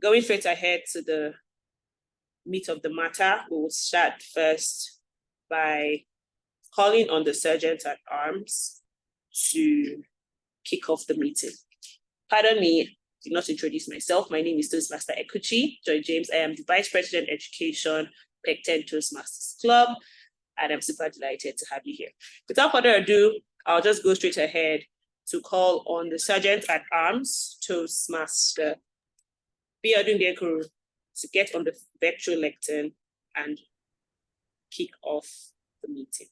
Going straight ahead to the meat of the matter, we will start first by calling on the Sergeant at Arms to kick off the meeting. Pardon me, I did not introduce myself. My name is Toastmaster Ekuchi Joy James. I am the Vice President Education, Pecten Toastmasters Club, and I'm super delighted to have you here. Without further ado, I'll just go straight ahead to call on the Sergeant at Arms, Toastmaster Biodun Dekuru, to get on the virtual lectern and kick off the meeting.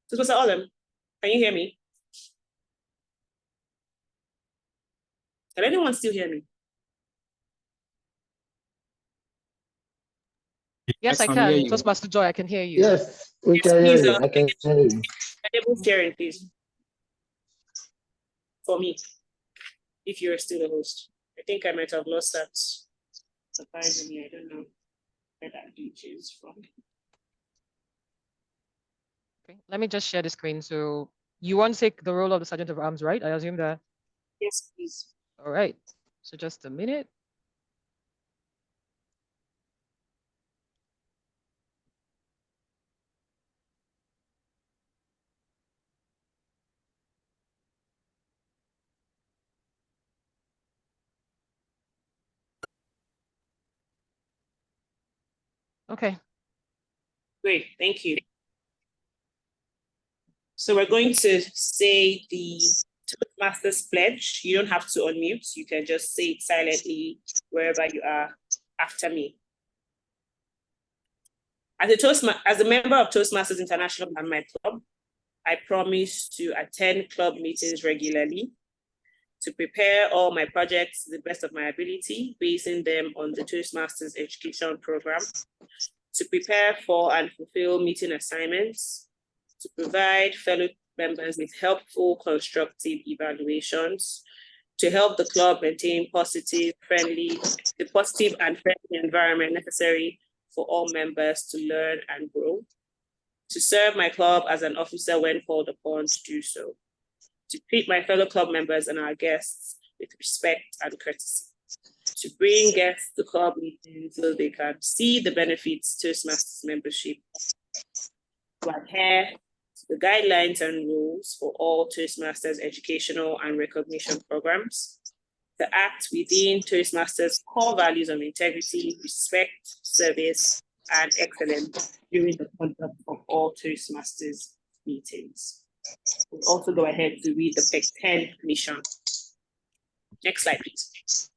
Toastmaster Olem, can you hear me? Can anyone still hear me? Yes, I can. Toastmaster Joy, I can hear you. Yes, we can hear you. I can hear you. Enable sharing, please. For me, if you're still the host. I think I might have lost that. Surprisingly, I don't know where that glitch is from. Okay, let me just share the screen. So you want to take the role of the Sergeant of Arms, right? I assume that. Yes, please. All right. So just a minute. Okay. Great, thank you. So we're going to say the Toastmasters pledge. You don't have to unmute. You can just say it silently wherever you are after me. As a member of Toastmasters International and my club, I promise to attend club meetings regularly, to prepare all my projects to the best of my ability, basing them on the Toastmasters education program, to prepare for and fulfill meeting assignments, to provide fellow members with helpful, constructive evaluations, to help the club maintain the positive and friendly environment necessary for all members to learn and grow, to serve my club as an officer when called upon to do so, to treat my fellow club members and our guests with respect and courtesy, to bring guests to club meetings so they can see the benefits Toastmasters membership, to adhere to the guidelines and rules for all Toastmasters educational and recognition programs, to act within Toastmasters core values of integrity, respect, service, and excellence during the conduct of all Toastmasters meetings. We'll also go ahead to read the Pecten mission. Next slide, please.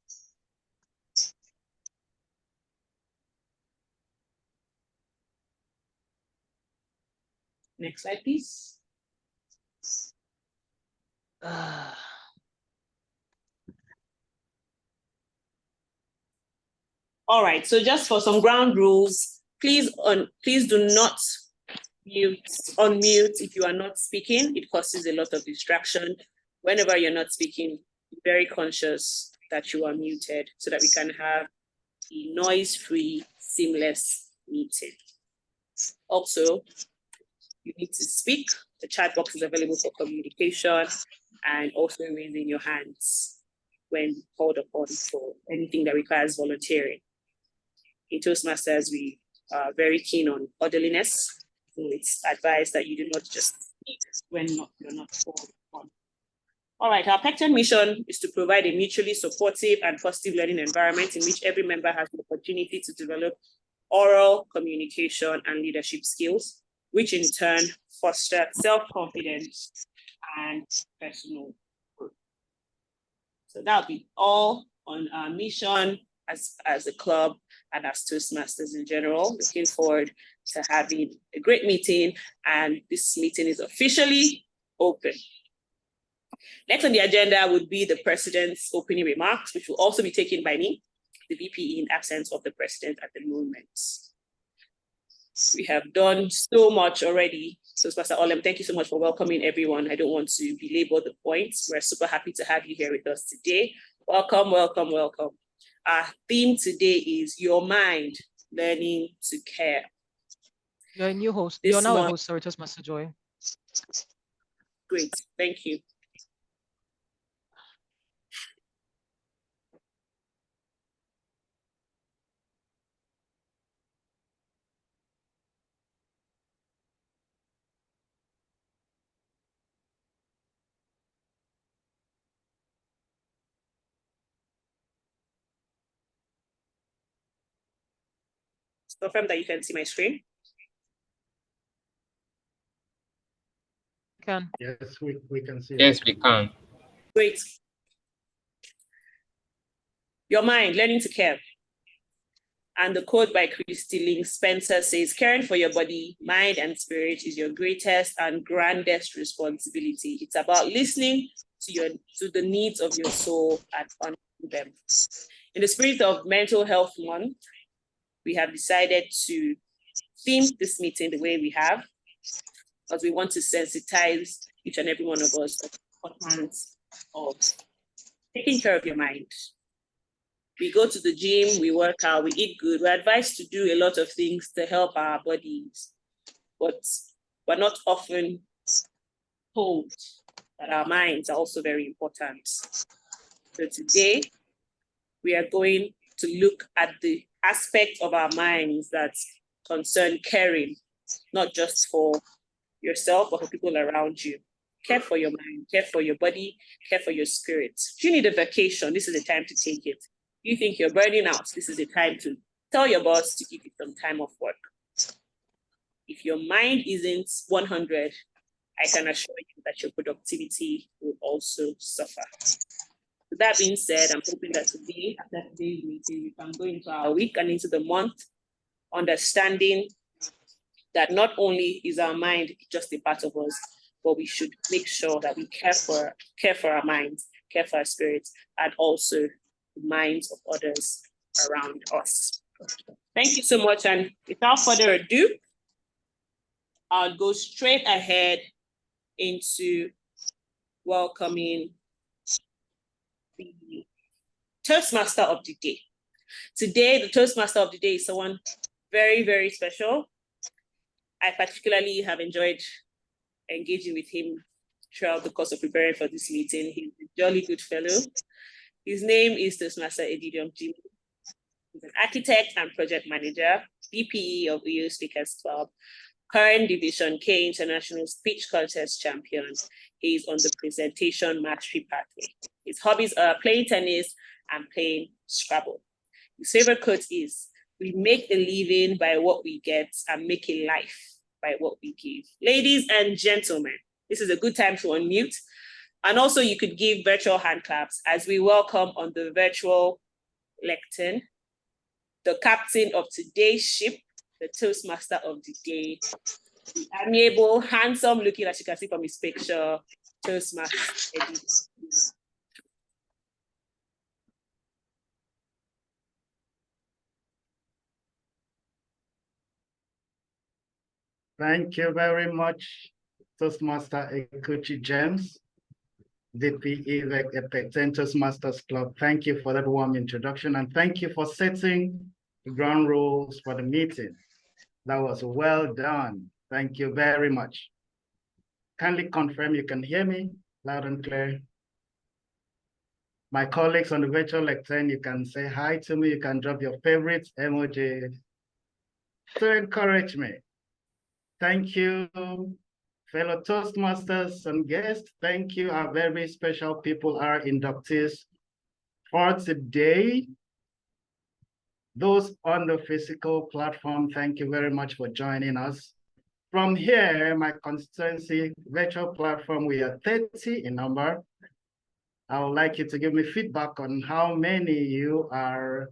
Next slide, please. All right, so just for some ground rules, please do not unmute if you are not speaking. It causes a lot of distraction. Whenever you're not speaking, be very conscious that you are muted so that we can have a noise-free, seamless meeting. Also, you need to speak. The chat box is available for communication and also raising your hands when called upon for anything that requires volunteering. In Toastmasters, we are very keen on orderliness, so it's advised that you do not just speak when you're not called upon. All right, our Pecten mission is to provide a mutually supportive and positive learning environment in which every member has the opportunity to develop oral communication and leadership skills, which in turn foster self-confidence and personal growth. So that'll be all on our mission as a club and as Toastmasters in general. Looking forward to having a great meeting, and this meeting is officially open. Next on the agenda would be the President's opening remarks, which will also be taken by me, the VP, in absence of the President at the moment. We have done so much already. So, Pastor Olem, thank you so much for welcoming everyone. I don't want to belabor the points. We're super happy to have you here with us today. Welcome, welcome, welcome. Our theme today is Your Mind, Learning to Care. You're a new host. This You're now a month. host, sorry, Toastmaster Joy. Great, thank you. Confirm that you can see my screen. Can. Yes, we can see. Yes, we can. Great. Your mind, learning to care. And the quote by Christy Link Spencer says, caring for your body, mind, and spirit is your greatest and grandest responsibility. It's about listening to the needs of your soul and honoring them. In the spirit of Mental Health Month, we have decided to theme this meeting the way we have, because we want to sensitize each and every one of us to the importance of taking care of your mind. We go to the gym, we work out, we eat good. We're advised to do a lot of things to help our bodies, but we're not often told that our minds are also very important. So today, we are going to look at the aspect of our minds that concern caring, not just for yourself, but for people around you. Care for your mind, care for your body, care for your spirit. If you need a vacation, this is the time to take it. You think you're burning out, this is the time to tell your boss to give you some time off work. If your mind isn't 100, I can assure you that your productivity will also suffer. With that being said, I'm hoping that today, after today's meeting, we can go into our week and into the month, understanding that not only is our mind just a part of us, but we should make sure that we care for our minds, care for our spirits, and also the minds of others around us. Thank you so much. And without further ado, I'll go straight ahead into welcoming the Toastmaster of the day. Today, the Toastmaster of the day is someone very, very special. I particularly have enjoyed engaging with him throughout the course of preparing for this meeting. He's a jolly good fellow. His name is Toastmaster Edidium Jimmy. He's an architect and project manager, BPE of Uyo Speakers Club, current Division K International Speech Contest champion. He's on the presentation mastery pathway. His hobbies are playing tennis and playing Scrabble. His favorite quote is, "We make a living by what we get and make a life by what we give." Ladies and gentlemen, this is a good time to unmute. And also you could give virtual hand claps as we welcome on the virtual lectern, the captain of today's ship, the Toastmaster of the day, the amiable, handsome looking, as you can see from his picture, Toastmaster Eddie. Thank you very much, Toastmaster Ekuchi James, DPE Pecten Toastmasters Club. Thank you for that warm introduction, and thank you for setting the ground rules for the meeting. That was well done. Thank you very much. Kindly confirm you can hear me loud and clear. My colleagues on the virtual lectern, you can say hi to me. You can drop your favorite emoji to encourage me. Thank you, fellow Toastmasters and guests. Thank you, our very special people, our inductees for today. Those on the physical platform, thank you very much for joining us. From here, my constituency virtual platform, we are 30 in number. I would like you to give me feedback on how many you are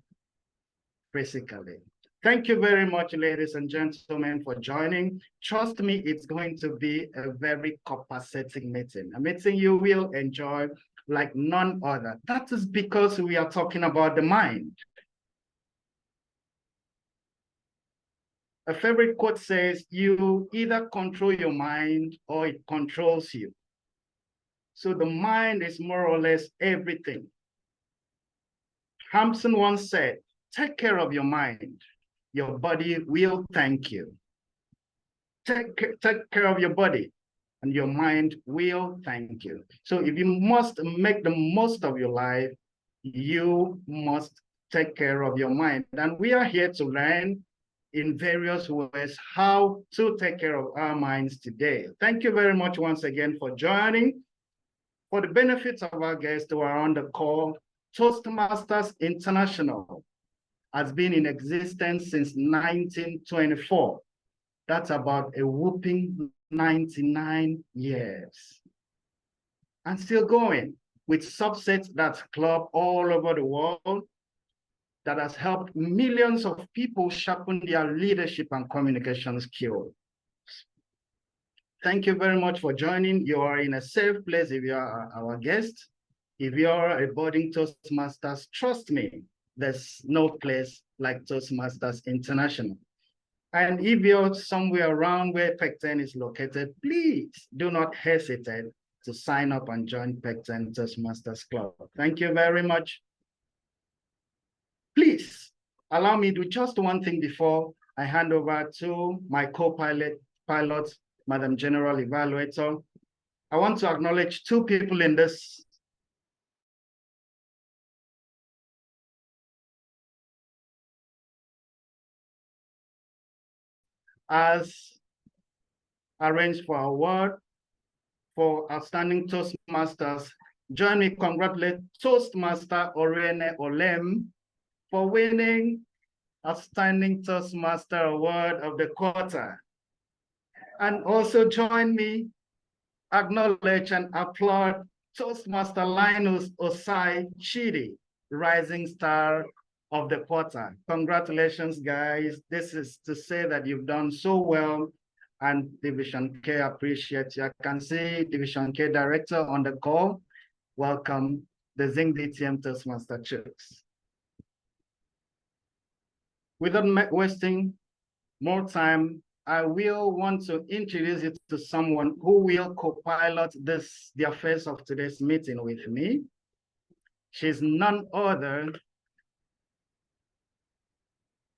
physically. Thank you very much, ladies and gentlemen, for joining. Trust me, it's going to be a very compensating meeting, a meeting you will enjoy like none other. That is because we are talking about the mind. A favorite quote says, you either control your mind or it controls you. So the mind is more or less everything. Hampson once said, take care of your mind. Your body will thank you. take care of your body, and your mind will thank you. So if you must make the most of your life, you must take care of your mind. And we are here to learn in various ways how to take care of our minds today. Thank you very much once again for joining. For the benefit of our guests who are on the call, Toastmasters International has been in existence since 1924. That's about a whooping 99 years. And still going with subsets that club all over the world that has helped millions of people sharpen their leadership and communication skills. Thank you very much for joining. You are in a safe place if you are our guest. If you are a budding Toastmasters, trust me, there's no place like Toastmasters International. And if you're somewhere around where Pecten is located, please do not hesitate to sign up and join Pecten Toastmasters Club. Thank you very much. Please allow me to do just one thing before I hand over to my co-pilot, Madam General Evaluator. I want to acknowledge two people in this. As arranged for award for outstanding Toastmasters, join me congratulate Toastmaster Orene Olem for winning Outstanding Toastmaster Award of the quarter. And also join me acknowledge and applaud Toastmaster Linus Osai Chidi, Rising Star of the quarter. Congratulations, guys. This is to say that you've done so well, and Division K appreciates you. I can see Division K Director on the call. Welcome, the Zing DTM Toastmaster Chooks. Without wasting more time, I will want to introduce you to someone who will co-pilot the affairs of today's meeting with me. She's none other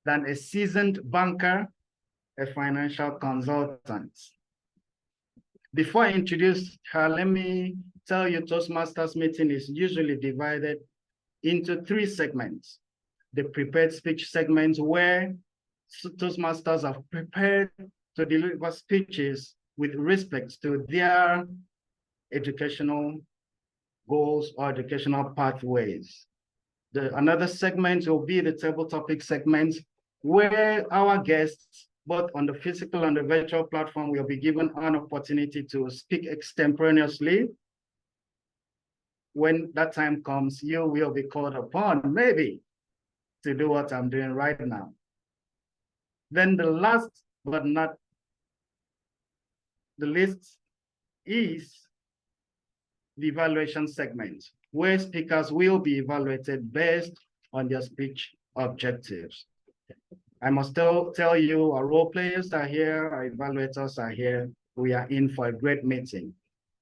than a seasoned banker, a financial consultant. Before I introduce her, let me tell you Toastmasters meeting is usually divided into 3 segments. The prepared speech segment, where Toastmasters are prepared to deliver speeches with respect to their educational goals or educational pathways. Another segment will be the table topic segment, where our guests, both on the physical and the virtual platform, will be given an opportunity to speak extemporaneously. When that time comes, you will be called upon, maybe, to do what I'm doing right now. Then the last but not the least is the evaluation segment, where speakers will be evaluated based on their speech objectives. I must tell you, our role players are here, our evaluators are here. We are in for a great meeting.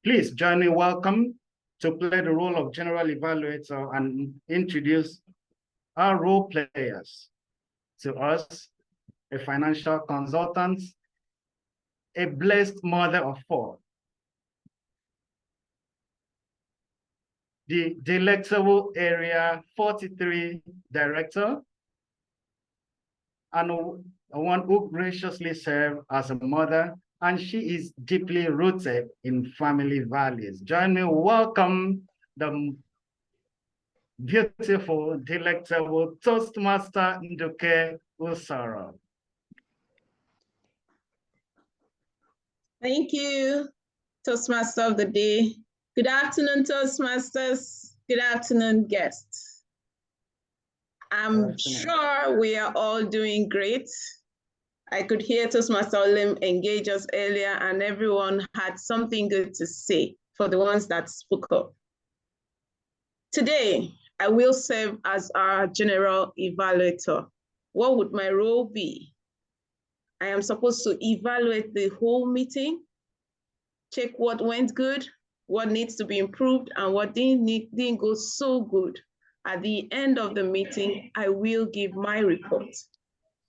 Please join me, welcome to play the role of general evaluator and introduce our role players to us, a financial consultant, a blessed mother of 4, the delectable area 43 director, and one who graciously served as a mother, and she is deeply rooted in family values. Join me, welcome the beautiful, delectable Toastmaster Nduke Usoro. Thank you, Toastmaster of the day. Good afternoon, Toastmasters. Good afternoon, guests. I'm sure we are all doing great. I could hear Toastmaster Olim engage us earlier, and everyone had something good to say for the ones that spoke up. Today, I will serve as our general evaluator. What would my role be? I am supposed to evaluate the whole meeting, check what went good, what needs to be improved, and what didn't go so good. At the end of the meeting, I will give my report.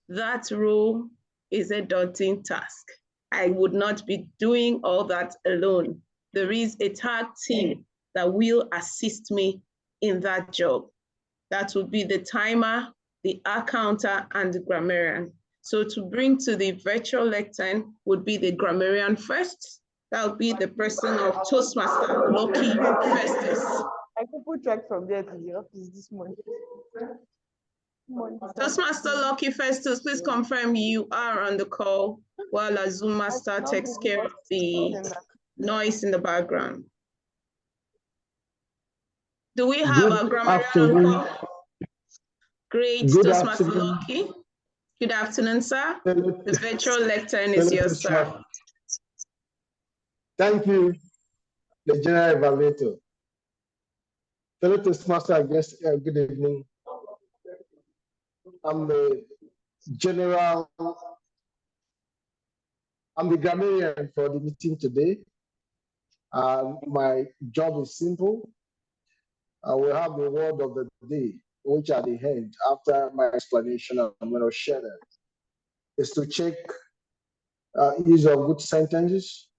That role is a daunting task. I would not be doing all that alone. There is a tag team that will assist me in that job. That would be the timer, the accounter, and the grammarian. So to bring to the virtual lectern would be the grammarian first. That would be the person of Toastmaster Lucky Festus. I could track from there to the office this morning. Toastmaster Lucky Festus, please confirm you are on the call while our Zoom master takes care of the noise in the background. Do we have Good a grammarian afternoon. on call? Great, Good Toastmaster afternoon. Lucky. Good afternoon, sir. Fellow- The virtual lectern is fellow yours, sir. Toastmasters. Thank you, the General Evaluator. Fellow Toastmaster, I guess, good evening. I'm the grammarian for the meeting today. My job is simple. I will have the word of the day, which at the end, after my explanation, I'm going to share that, is to check use of good sentences,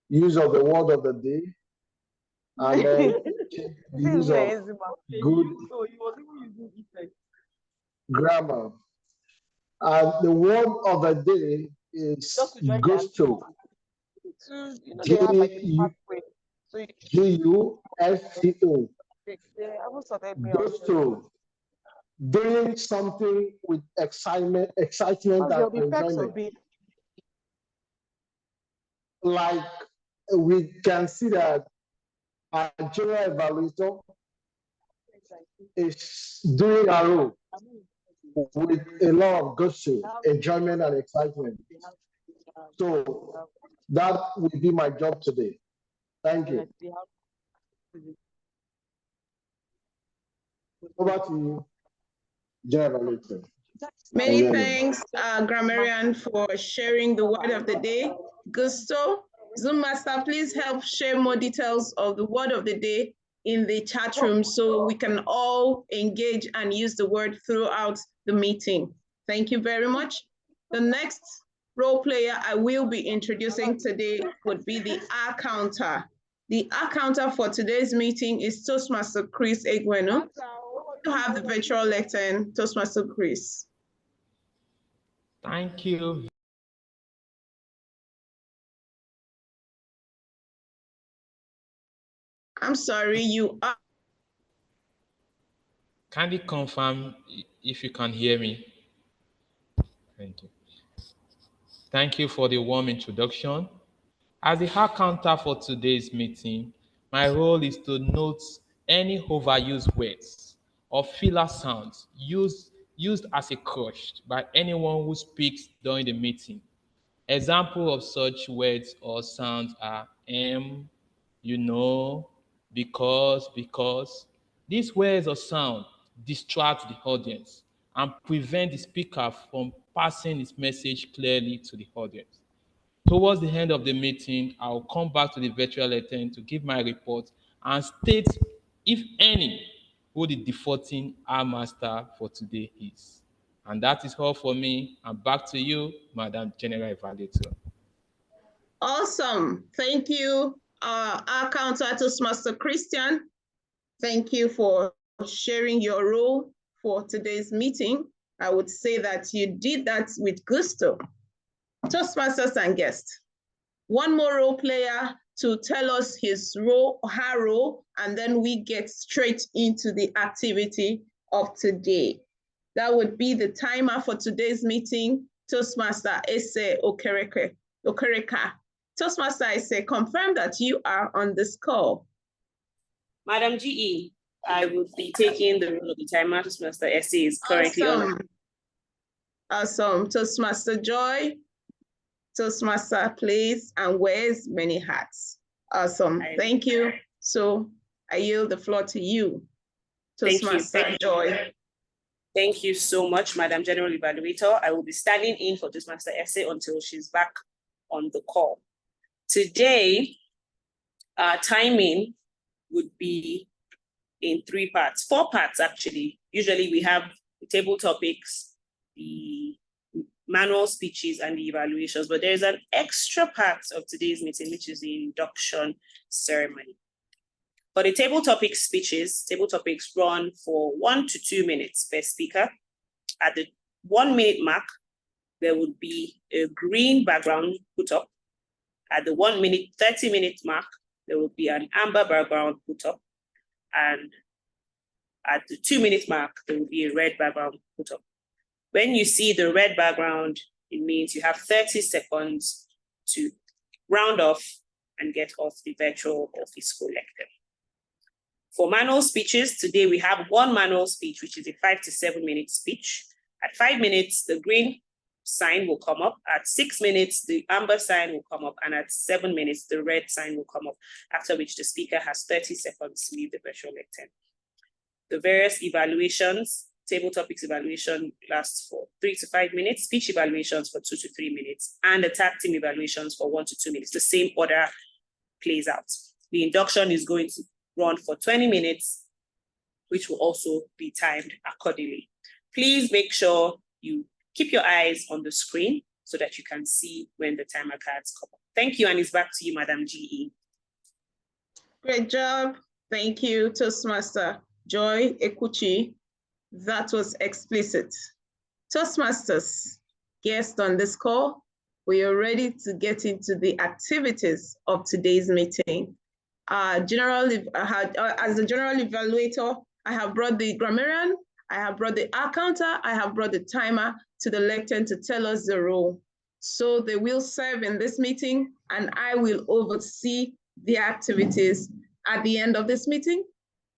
use of the word of the day, and then check the use of good grammar. And the word of the day is gusto. G-U-S-T-O. Gusto. Doing something with excitement and enjoyment. Like we can see that our general evaluator is doing a role with a lot of gusto, enjoyment, and excitement. So that will be my job today. Thank you. Over to you, General Evaluator. Many thanks, grammarian, for sharing the word of the day. Gusto. Zoom master, please help share more details of the word of the day in the chat room so we can all engage and use the word throughout the meeting. Thank you very much. The next role player I will be introducing today would be the accounter. The accounter for today's meeting is Toastmaster Chris Egwenu. You have the virtual lectern, Toastmaster Chris. Thank you. I'm sorry, you are. Can you confirm if you can hear me? Thank you. Thank you for the warm introduction. As the accountant for today's meeting, my role is to note any overused words or filler sounds used as a crutch by anyone who speaks during the meeting. Examples of such words or sounds are you know, because. These words or sound distract the audience and prevent the speaker from passing his message clearly to the audience. Towards the end of the meeting, I'll come back to the virtual lectern to give my report and state, if any, who the defaulting R master for today is. And that is all for me. And back to you, Madam General Evaluator. Awesome. Thank you, our counter Toastmaster Christian. Thank you for sharing your role for today's meeting. I would say that you did that with gusto. Toastmasters and guests, one more role player to tell us his role, her role, and then we get straight into the activity of today. That would be the timer for today's meeting, Toastmaster Ese Okereka. Toastmaster Ese, confirm that you are on this call. Madam GE, I will be taking the role of the timer. Toastmaster Ese is currently on. Awesome. Toastmaster Joy. Toastmaster plays and wears many hats. Awesome. Thank you. So I yield the floor to you, Toastmaster Joy. Thank you so much, Madam General Evaluator. I will be standing in for Toastmaster Ese until she's back on the call. Today, our timing would be in 4 parts actually. Usually we have the table topics, the manual speeches and the evaluations, but there's an extra part of today's meeting, which is the induction ceremony. For the table topic speeches, table topics run for 1 to 2 minutes per speaker. At the 1 minute mark, there would be a green background put up. At the 1 minute, 30-minute mark, there will be an amber background put up. And at the 2 minute mark, there will be a red background put up. When you see the red background, it means you have 30 seconds to round off and get off the virtual or physical lecture. For manual speeches, today we have one manual speech, which is a 5 to 7 minute speech. At 5 minutes, the green sign will come up. At 6 minutes, the amber sign will come up. And at 7 minutes, the red sign will come up, after which the speaker has 30 seconds to leave the virtual lecture. The various evaluations, table topics evaluation lasts for 3 to 5 minutes, speech evaluations for 2 to 3 minutes, and the tag team evaluations for 1 to 2 minutes. The same order plays out. The induction is going to run for 20 minutes, which will also be timed accordingly. Please make sure you keep your eyes on the screen so that you can see when the timer cards come up. Thank you, and it's back to you, Madam GE. Great job. Thank you, Toastmaster Joy Ekuchi. That was explicit. Toastmasters, guests on this call, we are ready to get into the activities of today's meeting. As the general evaluator, I have brought the grammarian, I have brought the accountant, I have brought the timer to the lectern to tell us the role. So they will serve in this meeting, and I will oversee the activities at the end of this meeting.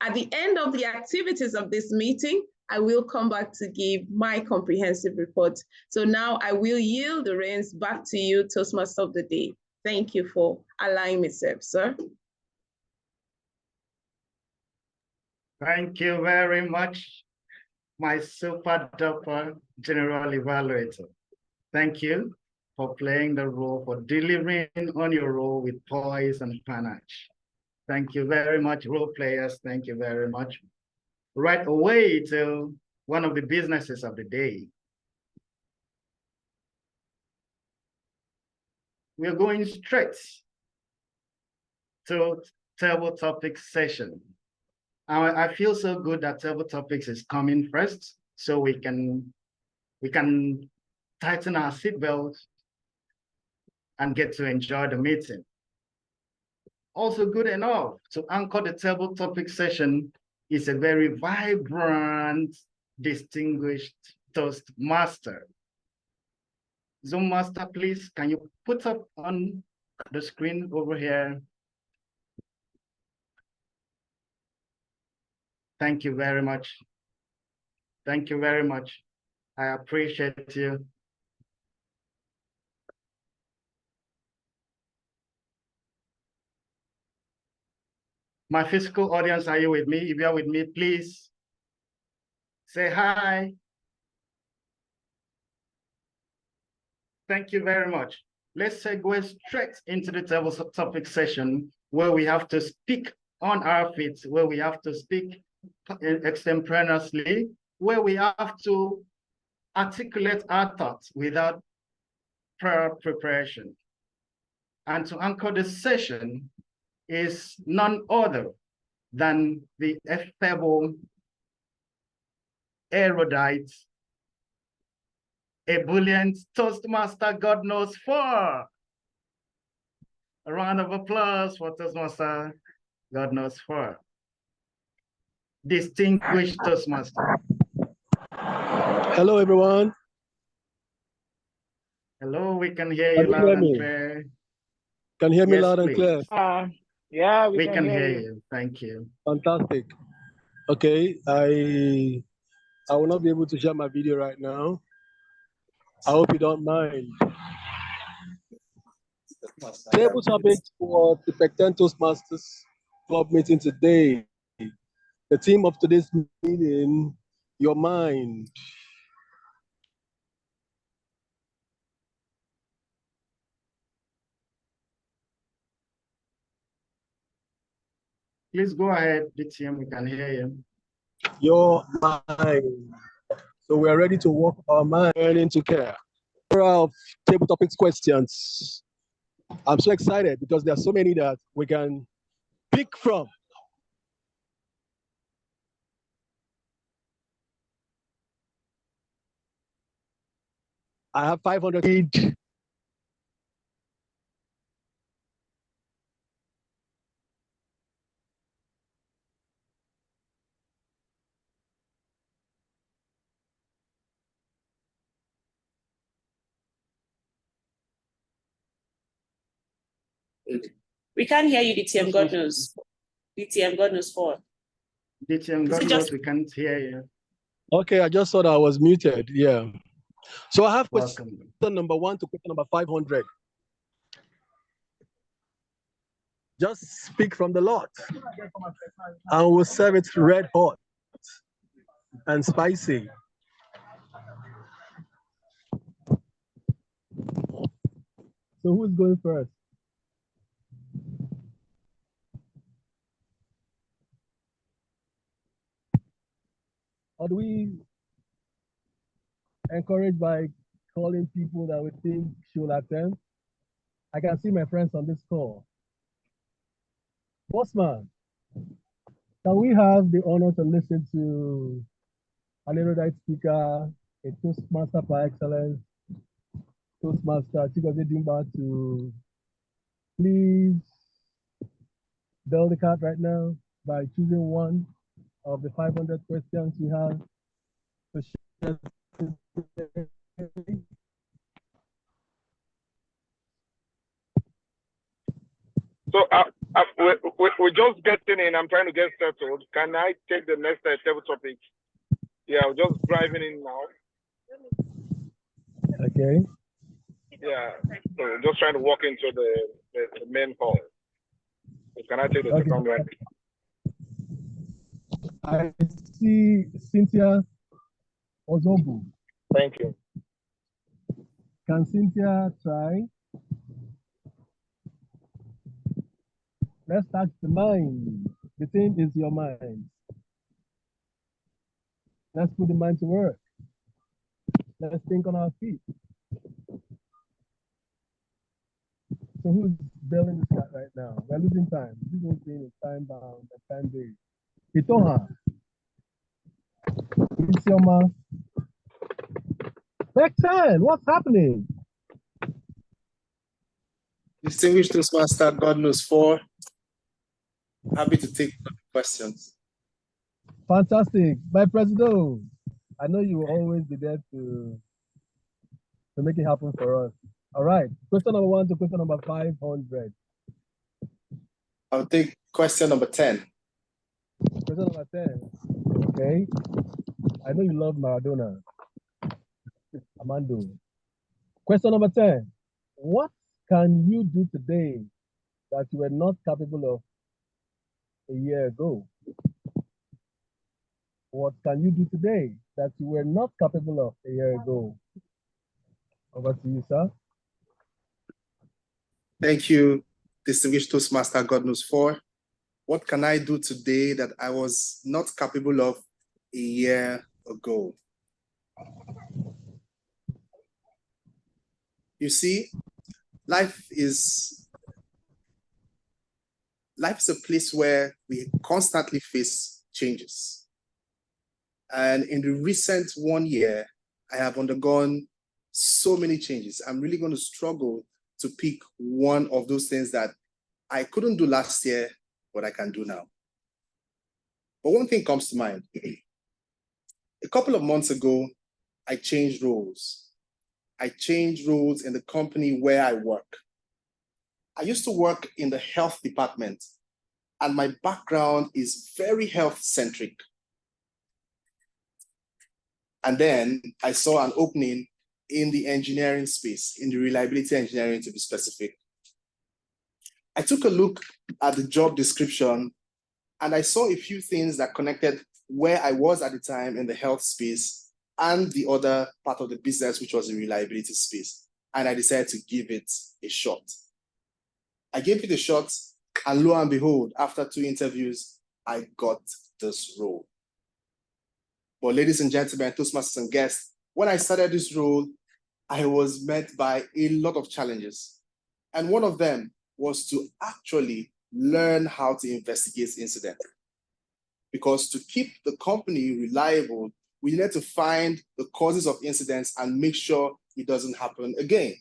At the end of the activities of this meeting, I will come back to give my comprehensive report. So now I will yield the reins back to you, Toastmaster of the Day. Thank you for allowing me to serve, sir. Thank you very much, my super duper general evaluator. Thank you for playing the role, for delivering on your role with poise and panache. Thank you very much, role players. Thank you very much. Right away to one of the businesses of the day. We're going straight to table topics session. I feel so good that table topics is coming first, so we can tighten our seatbelts and get to enjoy the meeting. Also good enough to anchor the table topic session is a very vibrant, distinguished Toastmaster. Zoom master, please, can you put up on the screen over here? Thank you very much. Thank you very much. I appreciate you. My physical audience, are you with me? If you are with me, please say hi. Thank you very much. Let's segue straight into the table topic session where we have to speak on our feet, where we have to speak extemporaneously, where we have to articulate our thoughts without prior preparation. And to anchor this session is none other than the affable, erudite, ebullient Toastmaster God knows for. A round of applause for Toastmaster God knows for. Distinguished Toastmaster. Hello, everyone. Hello, we can hear you loud and clear. Can you hear me Yes, loud and please. clear? Yeah, We can hear you. Thank you. Fantastic. Okay, I will not be able to share my video right now. I hope you don't mind. Table topics for the Pecten Toastmasters Club meeting today. The theme of today's meeting, your mind. Please go ahead, DTM, we can hear you. Your mind. So we are ready to walk our mind into care. of table topics questions. I'm so excited because there are so many that we can pick from. I have 500 each. We can't hear you, DTM, God knows. DTM, God knows for. DTM, Is God it knows just- we can't hear you. Okay, I just thought I was muted. Yeah. So I have question Welcome. number 1 to question number 500. Just speak from the Lord, and we'll serve it red hot and spicy. So who's going first? Or do we encourage by calling people that we think should attend? I can see my friends on this call. Bossman, can we have the honor to listen to an erudite speaker, a Toastmaster par excellence, Toastmaster Chigozie Dimba, to please build the card right now by choosing one of the 500 questions we have to share. So we're just getting in. I'm trying to get settled. Can I take the next table topic? Yeah, I'm just driving in now. Okay. Yeah, so just trying to walk into the main hall. So can I take the second one? I see Cynthia Ozobu. Thank you. Can Cynthia try? Let's start the mind. The thing is your mind. Let's put the mind to work. Let's think on our feet. So who's building this chat right now? We're losing time. This whole thing is time bound and time based. Itoha. Isioma. Pecten, what's happening? Distinguished Toastmaster, God knows for. Happy to take questions. Fantastic. My President, I know you will always be there to make it happen for us. All right. Question number 1 to question number 500. I'll take question number 10. Question number 10. Okay. I know you love Maradona. Armando. Question number 10. What can you do today that you were not capable of a year ago? What can you do today that you were not capable of a year ago? Over to you, sir. Thank you, distinguished Toastmaster, God knows for. What can I do today that I was not capable of a year ago? You see, life is a place where we constantly face changes. And in the recent 1 year, I have undergone so many changes. I'm really going to struggle to pick one of those things that I couldn't do last year, but I can do now. But one thing comes to mind. A couple of months ago, I changed roles. I changed roles in the company where I work. I used to work in the health department, and my background is very health-centric. And then I saw an opening in the engineering space, in the reliability engineering to be specific. I took a look at the job description and I saw a few things that connected where I was at the time in the health space and the other part of the business, which was the reliability space. And I decided to give it a shot. I gave it a shot, and lo and behold, after 2 interviews, I got this role. But ladies and gentlemen, Toastmasters and guests, when I started this role, I was met by a lot of challenges. And one of them was to actually learn how to investigate incidents. Because to keep the company reliable, we needed to find the causes of incidents and make sure it doesn't happen again.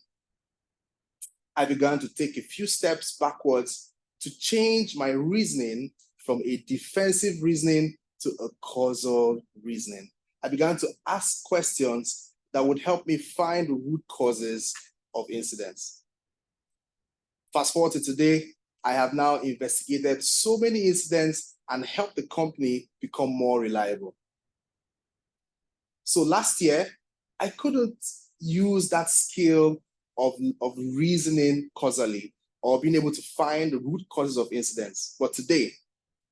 I began to take a few steps backwards to change my reasoning from a defensive reasoning to a causal reasoning. I began to ask questions that would help me find the root causes of incidents. Fast forward to today, I have now investigated so many incidents and helped the company become more reliable. So last year, I couldn't use that skill of reasoning causally or being able to find the root causes of incidents. But today,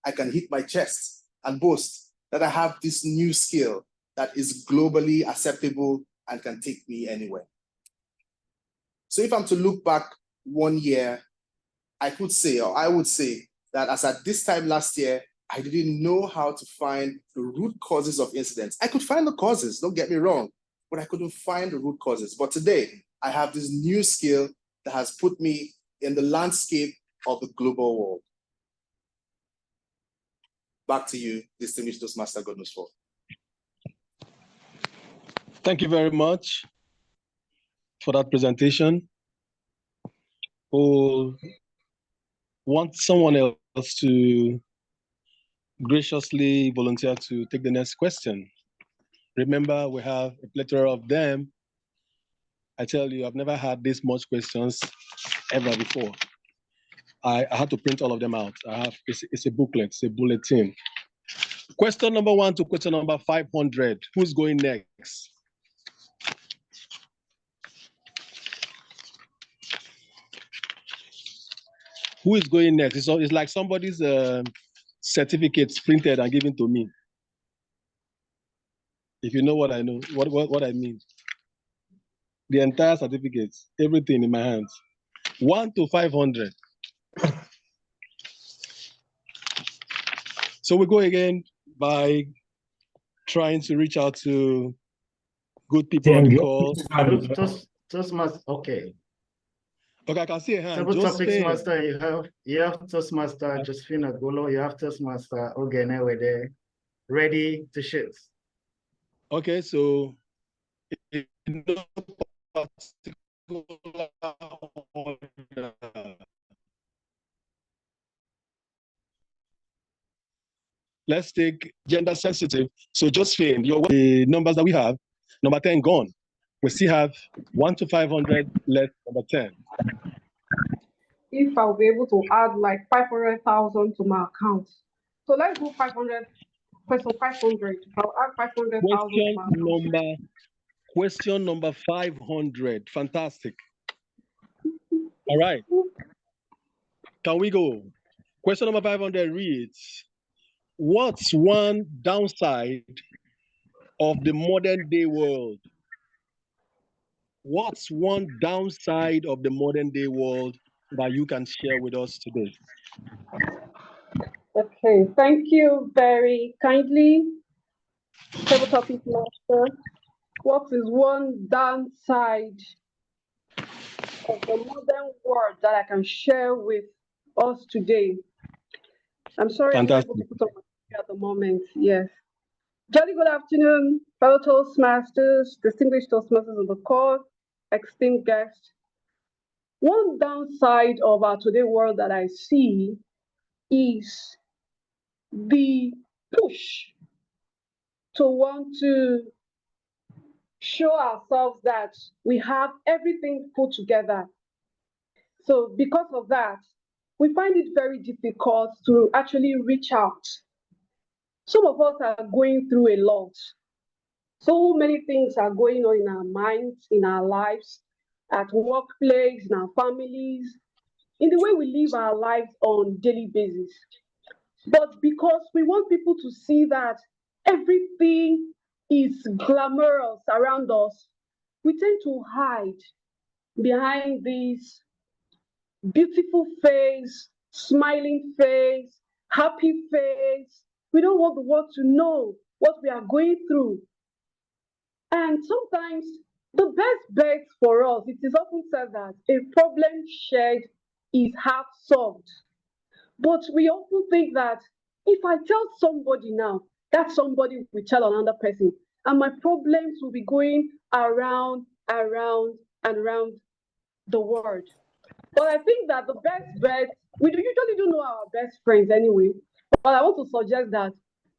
I can hit my chest and boast that I have this new skill that is globally acceptable and can take me anywhere. So if I'm to look back 1 year, I could say, or I would say, that as at this time last year, I didn't know how to find the root causes of incidents. I could find the causes, don't get me wrong, but I couldn't find the root causes. But today, I have this new skill that has put me in the landscape of the global world. Back to you, distinguished Toastmaster Godnusfor. Thank you very much for that presentation. We'll want someone else to graciously volunteer to take the next question. Remember, we have a plethora of them. I tell you, I've never had this much questions ever before. I had to print all of them out. It's a booklet, it's a bulletin. Question number 1 to question number 500. Who's going next? Who is going next? It's like somebody's certificates printed and given to me. If you know what I know, what I mean. The entire certificates, everything in my hands. 1 to 500. So we go again by trying to reach out to good people on the call. Okay. Okay, I can see a hand. Table topics Josephine. master, you have Toastmaster Josephine Agolo, you have Toastmaster Ogene with there, ready to shoot. Okay, so in no particular order. Let's take gender sensitive. So Josephine, the numbers that we have, number 10 gone. We still have 1 to 500 left, number 10. If I'll be able to add like 500,000 to my account. So let's do 500, question 500. I'll add 500,000 to my account. Question number 500. Fantastic. All right. Can we go? Question number 500 reads, what's one downside of the modern day world? What's one downside of the modern day world that you can share with us today? Okay, thank you very kindly, Table Topic Master. What is one downside of the modern world that I can share with us today? I'm sorry, Fantastic. I'm not able to put on my finger at the moment. Yes. Jolly good afternoon, fellow Toastmasters, distinguished Toastmasters on the call, esteemed guests. One downside of our today world that I see is the push to want to show ourselves that we have everything put together. So because of that, we find it very difficult to actually reach out. Some of us are going through a lot. So many things are going on in our minds, in our lives, at workplace, in our families, in the way we live our lives on a daily basis. But because we want people to see that everything is glamorous around us, we tend to hide behind this beautiful face, smiling face, happy face. We don't want the world to know what we are going through. And sometimes The best bet for us, it is often said that a problem shared is half solved. But we often think that if I tell somebody now, that somebody will tell another person, and my problems will be going around, around, and around the world. But I think that the best bet, we usually do know our best friends anyway, but I want to suggest that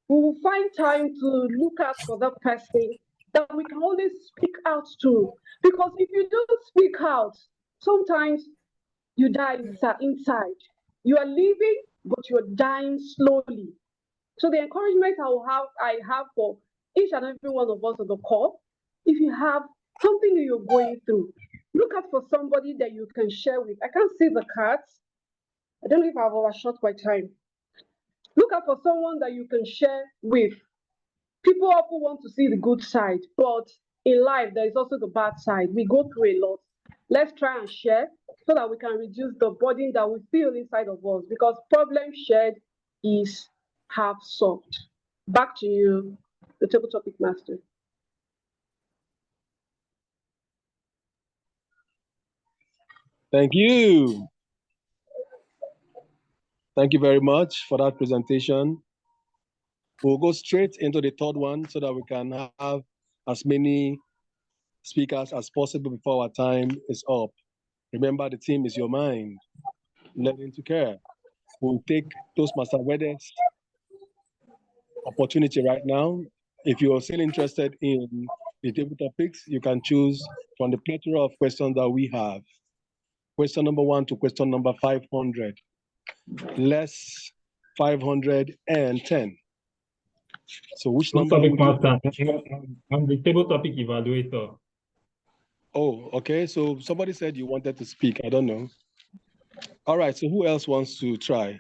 we will find time to look out for that person that we can always speak out to. Because if you don't speak out, sometimes you die inside. You are living, but you're dying slowly. So the encouragement I have for each and every one of us on the call, if you have something that you're going through, look out for somebody that you can share with. I can't see the cards. I don't know if I've overshot my time. Look out for someone that you can share with. People often want to see the good side, but in life, there is also the bad side. We go through a lot. Let's try and share so that we can reduce the burden that we feel inside of us, because problem shared is half solved. Back to you, the table topic master. Thank you. Thank you very much for that presentation. We'll go straight into the third one so that we can have as many speakers as possible before our time is up. Remember, the team is your mind. Learning to care. We'll take Toastmaster Wedding's opportunity right now. If you are still interested in the table topics, you can choose from the plethora of questions that we have. Question number 1 to question number 500. Less 510. So which number would you... I'm the table topic evaluator. Oh, okay. So somebody said you wanted to speak. I don't know. All right. So who else wants to try?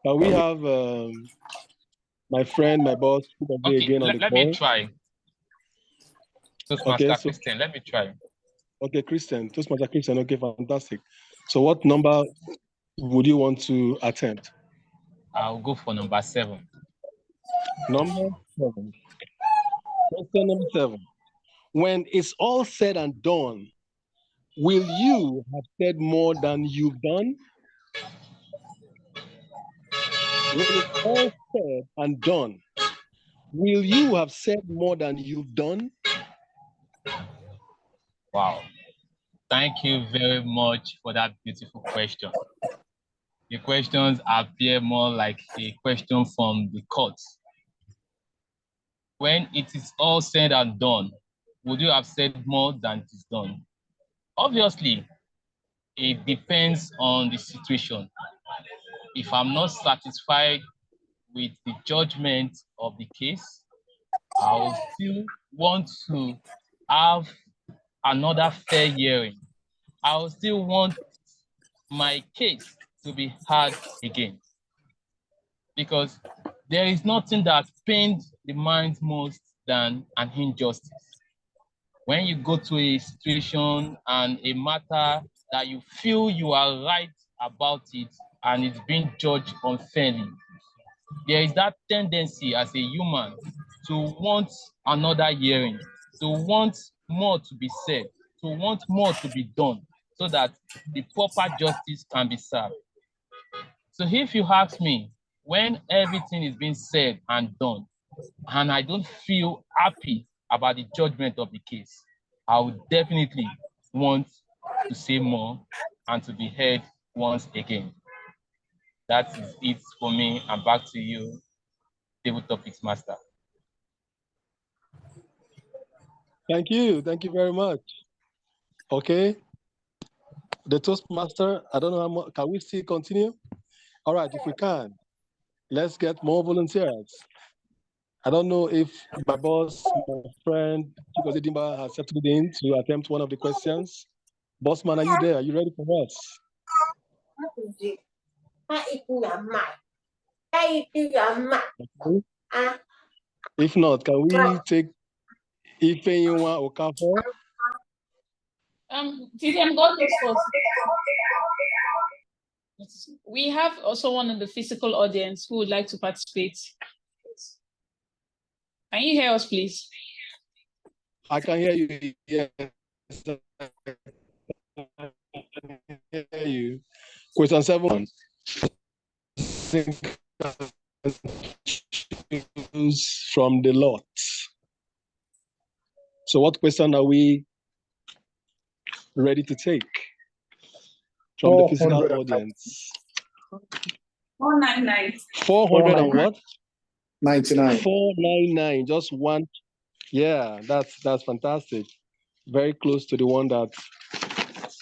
We have my friend, my boss, Okay, again on the let call. me try. Toastmaster Okay, so Christian, let me try. Okay, Christian, Toastmaster Christian. Okay, fantastic. So what number would you want to attempt? I'll go for number 7. Number 7. Question number 7. When it's all said and done, will you have said more than you've done? When it's all said and done, will you have said more than you've done? Wow. Thank you very much for that beautiful question. The questions appear more like a question from the courts. When it is all said and done, would you have said more than it is done? Obviously, it depends on the situation. If I'm not satisfied with the judgment of the case, I'll still want to have another fair hearing. I'll still want my case to be heard again. Because there is nothing that pains the mind most than an injustice. When you go to a situation and a matter that you feel you are right about it and it's being judged unfairly, there is that tendency as a human to want another hearing, to want more to be said, to want more to be done so that the proper justice can be served. So if you ask me, when everything is being said and done, and I don't feel happy about the judgment of the case, I would definitely want to say more and to be heard once again. That is it for me. And back to you, Table Topics Master. Thank you. Thank you very much. Okay. The Toastmaster, I don't know how much, can we still continue? All right, if we can, let's get more volunteers. I don't know if my boss, my friend, Chigozie Dimba has settled in to attempt one of the questions. Bossman, are you there? Are you ready for us? If not, can we take Ifeyinwa Okafor? TDM, go first. We have also one in the physical audience who would like to participate. Can you hear us, please? I can hear you. Yes. I can hear you. Question 7. Choose from the lot. So what question are we ready to take from the physical 400. audience? 499. 400 and what? 99. 499. Just one. Yeah, that's fantastic. Very close to the one that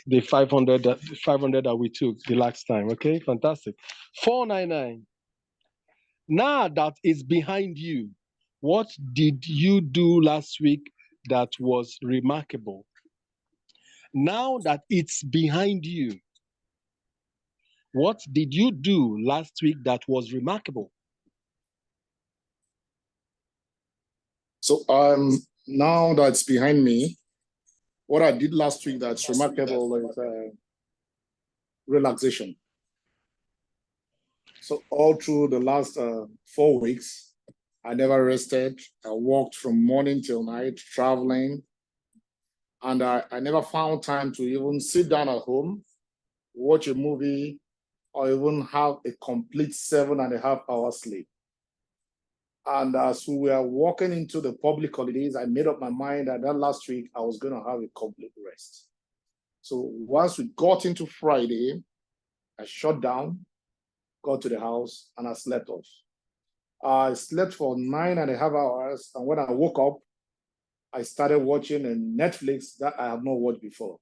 the 500 that we took the last time. Okay, fantastic. 499. Now that is behind you, what did you do last week that was remarkable? Now that it's behind you, what did you do last week that was remarkable? So now that's behind me, what I did last week that's remarkable is relaxation. So all through the last 4 weeks, I never rested. I worked from morning till night, traveling. And I never found time to even sit down at home, watch a movie, or even have a complete 7.5 hours sleep. And as we were walking into the public holidays, I made up my mind that last week I was going to have a complete rest. So once we got into Friday, I shut down, got to the house, and I slept off. I slept for 9.5 hours, and when I woke up, I started watching a Netflix that I have not watched before.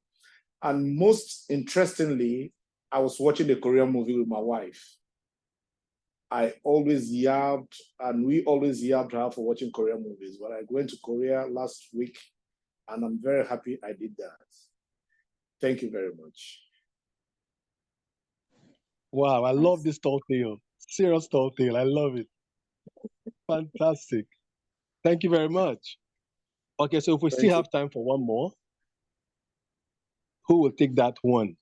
And most interestingly, I was watching a Korean movie with my wife. I always yabbed, and we always yabbed her for watching Korean movies. But I went to Korea last week, and I'm very happy I did that. Thank you very much. Wow, I love this tall tale. Serious tall tale. I love it. Fantastic. Thank you very much. Okay, so if we still have time for one more, who will take that one?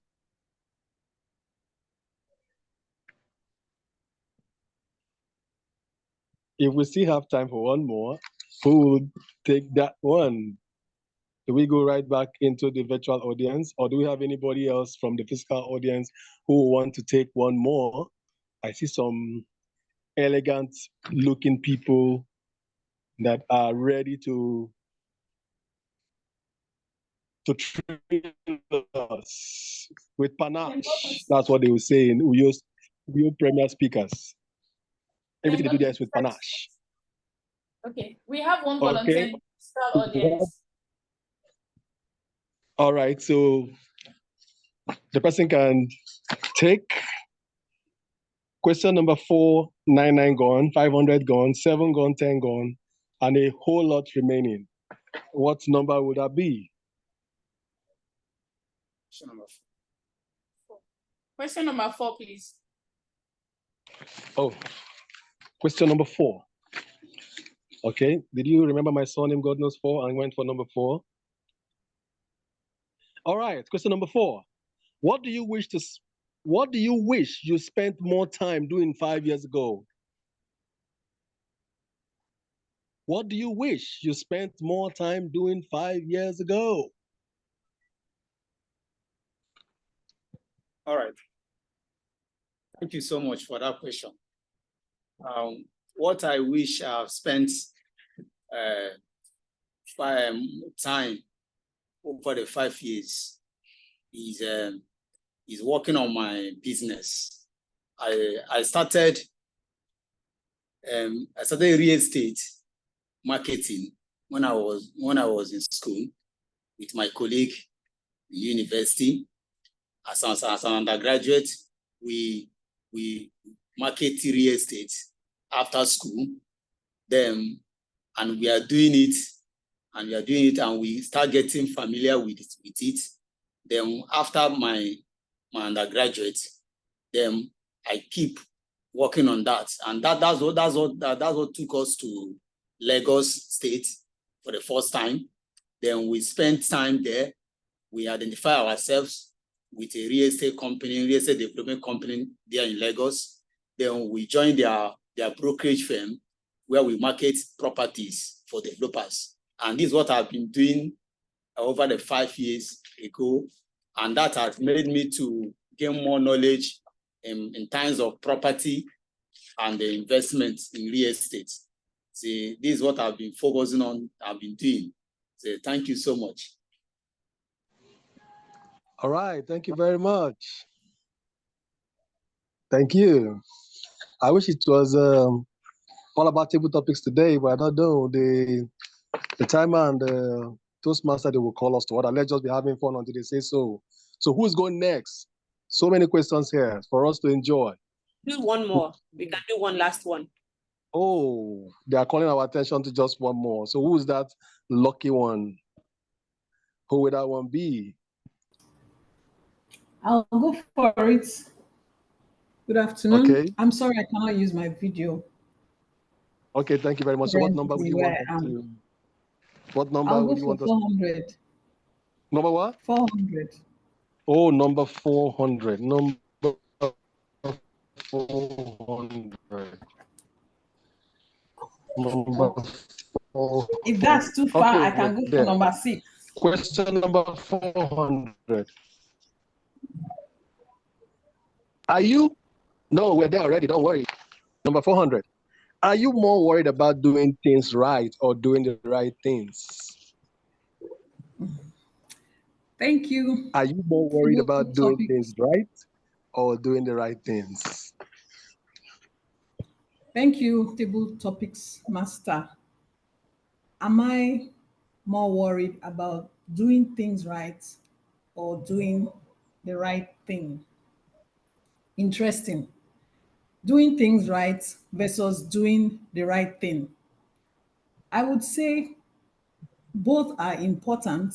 If we still have time for one more, who will take that one? Do we go right back into the virtual audience, or do we have anybody else from the physical audience who want to take one more? I see some elegant looking people that are ready to train us with panache. That's what they will say in Uyo Premier speakers. Everything they do there is with panache. Okay, we have one volunteer in the physical audience. All right, so the person can take question number 499 gone, 500 gone, 7 gone, 10 gone, and a whole lot remaining. What number would that be? Question number 4, please. Oh, question number 4. Okay, did you remember my surname, God knows 4, and went for number 4? All right, question number 4. What do you wish you spent more time doing 5 years ago? What do you wish you spent more time doing 5 years ago? All right. Thank you so much for that question. What I wish I've spent time over the 5 years is working on my business. I started real estate marketing when I was in school with my colleague in university. As an undergraduate, we market real estate after school. Then, and we are doing it, and we start getting familiar with it. Then after my undergraduate, then I keep working on that, and that's what took us to Lagos State for the first time. Then we spent time there. We identify ourselves with a real estate development company there in Lagos. Then we joined their brokerage firm where we market properties for developers. And this is what I've been doing over the 5 years ago. And that has made me to gain more knowledge in terms of property and the investments in real estate. See, this is what I've been focusing on, I've been doing. So thank you so much. All right, thank you very much. Thank you. I wish it was all about table topics today, but I don't know. The timer and the Toastmaster, they will call us to order. Let's just be having fun until they say so. So who's going next? So many questions here for us to enjoy. Do one more. We can do one last one. Oh, they are calling our attention to just one more. So who's that lucky one? Who would that one be? I'll go for it. Good afternoon. Okay. I'm sorry I cannot use my video. Okay, thank you very much. So what number would you want us to? What number I'll would go you for want us? 400. Number what? 400. Oh, number 400. Number 400. Number 400. If that's too far, Okay, I can go there. for number 6. Question number 400. Are you? No, we're there already. Don't worry. Number 400. Are you more worried about doing things right or doing the right things? Thank you. Are you more worried about doing things right or doing the right things? Thank you, Table Topics Master. Am I more worried about doing things right or doing the right thing? Interesting. Doing things right versus doing the right thing. I would say both are important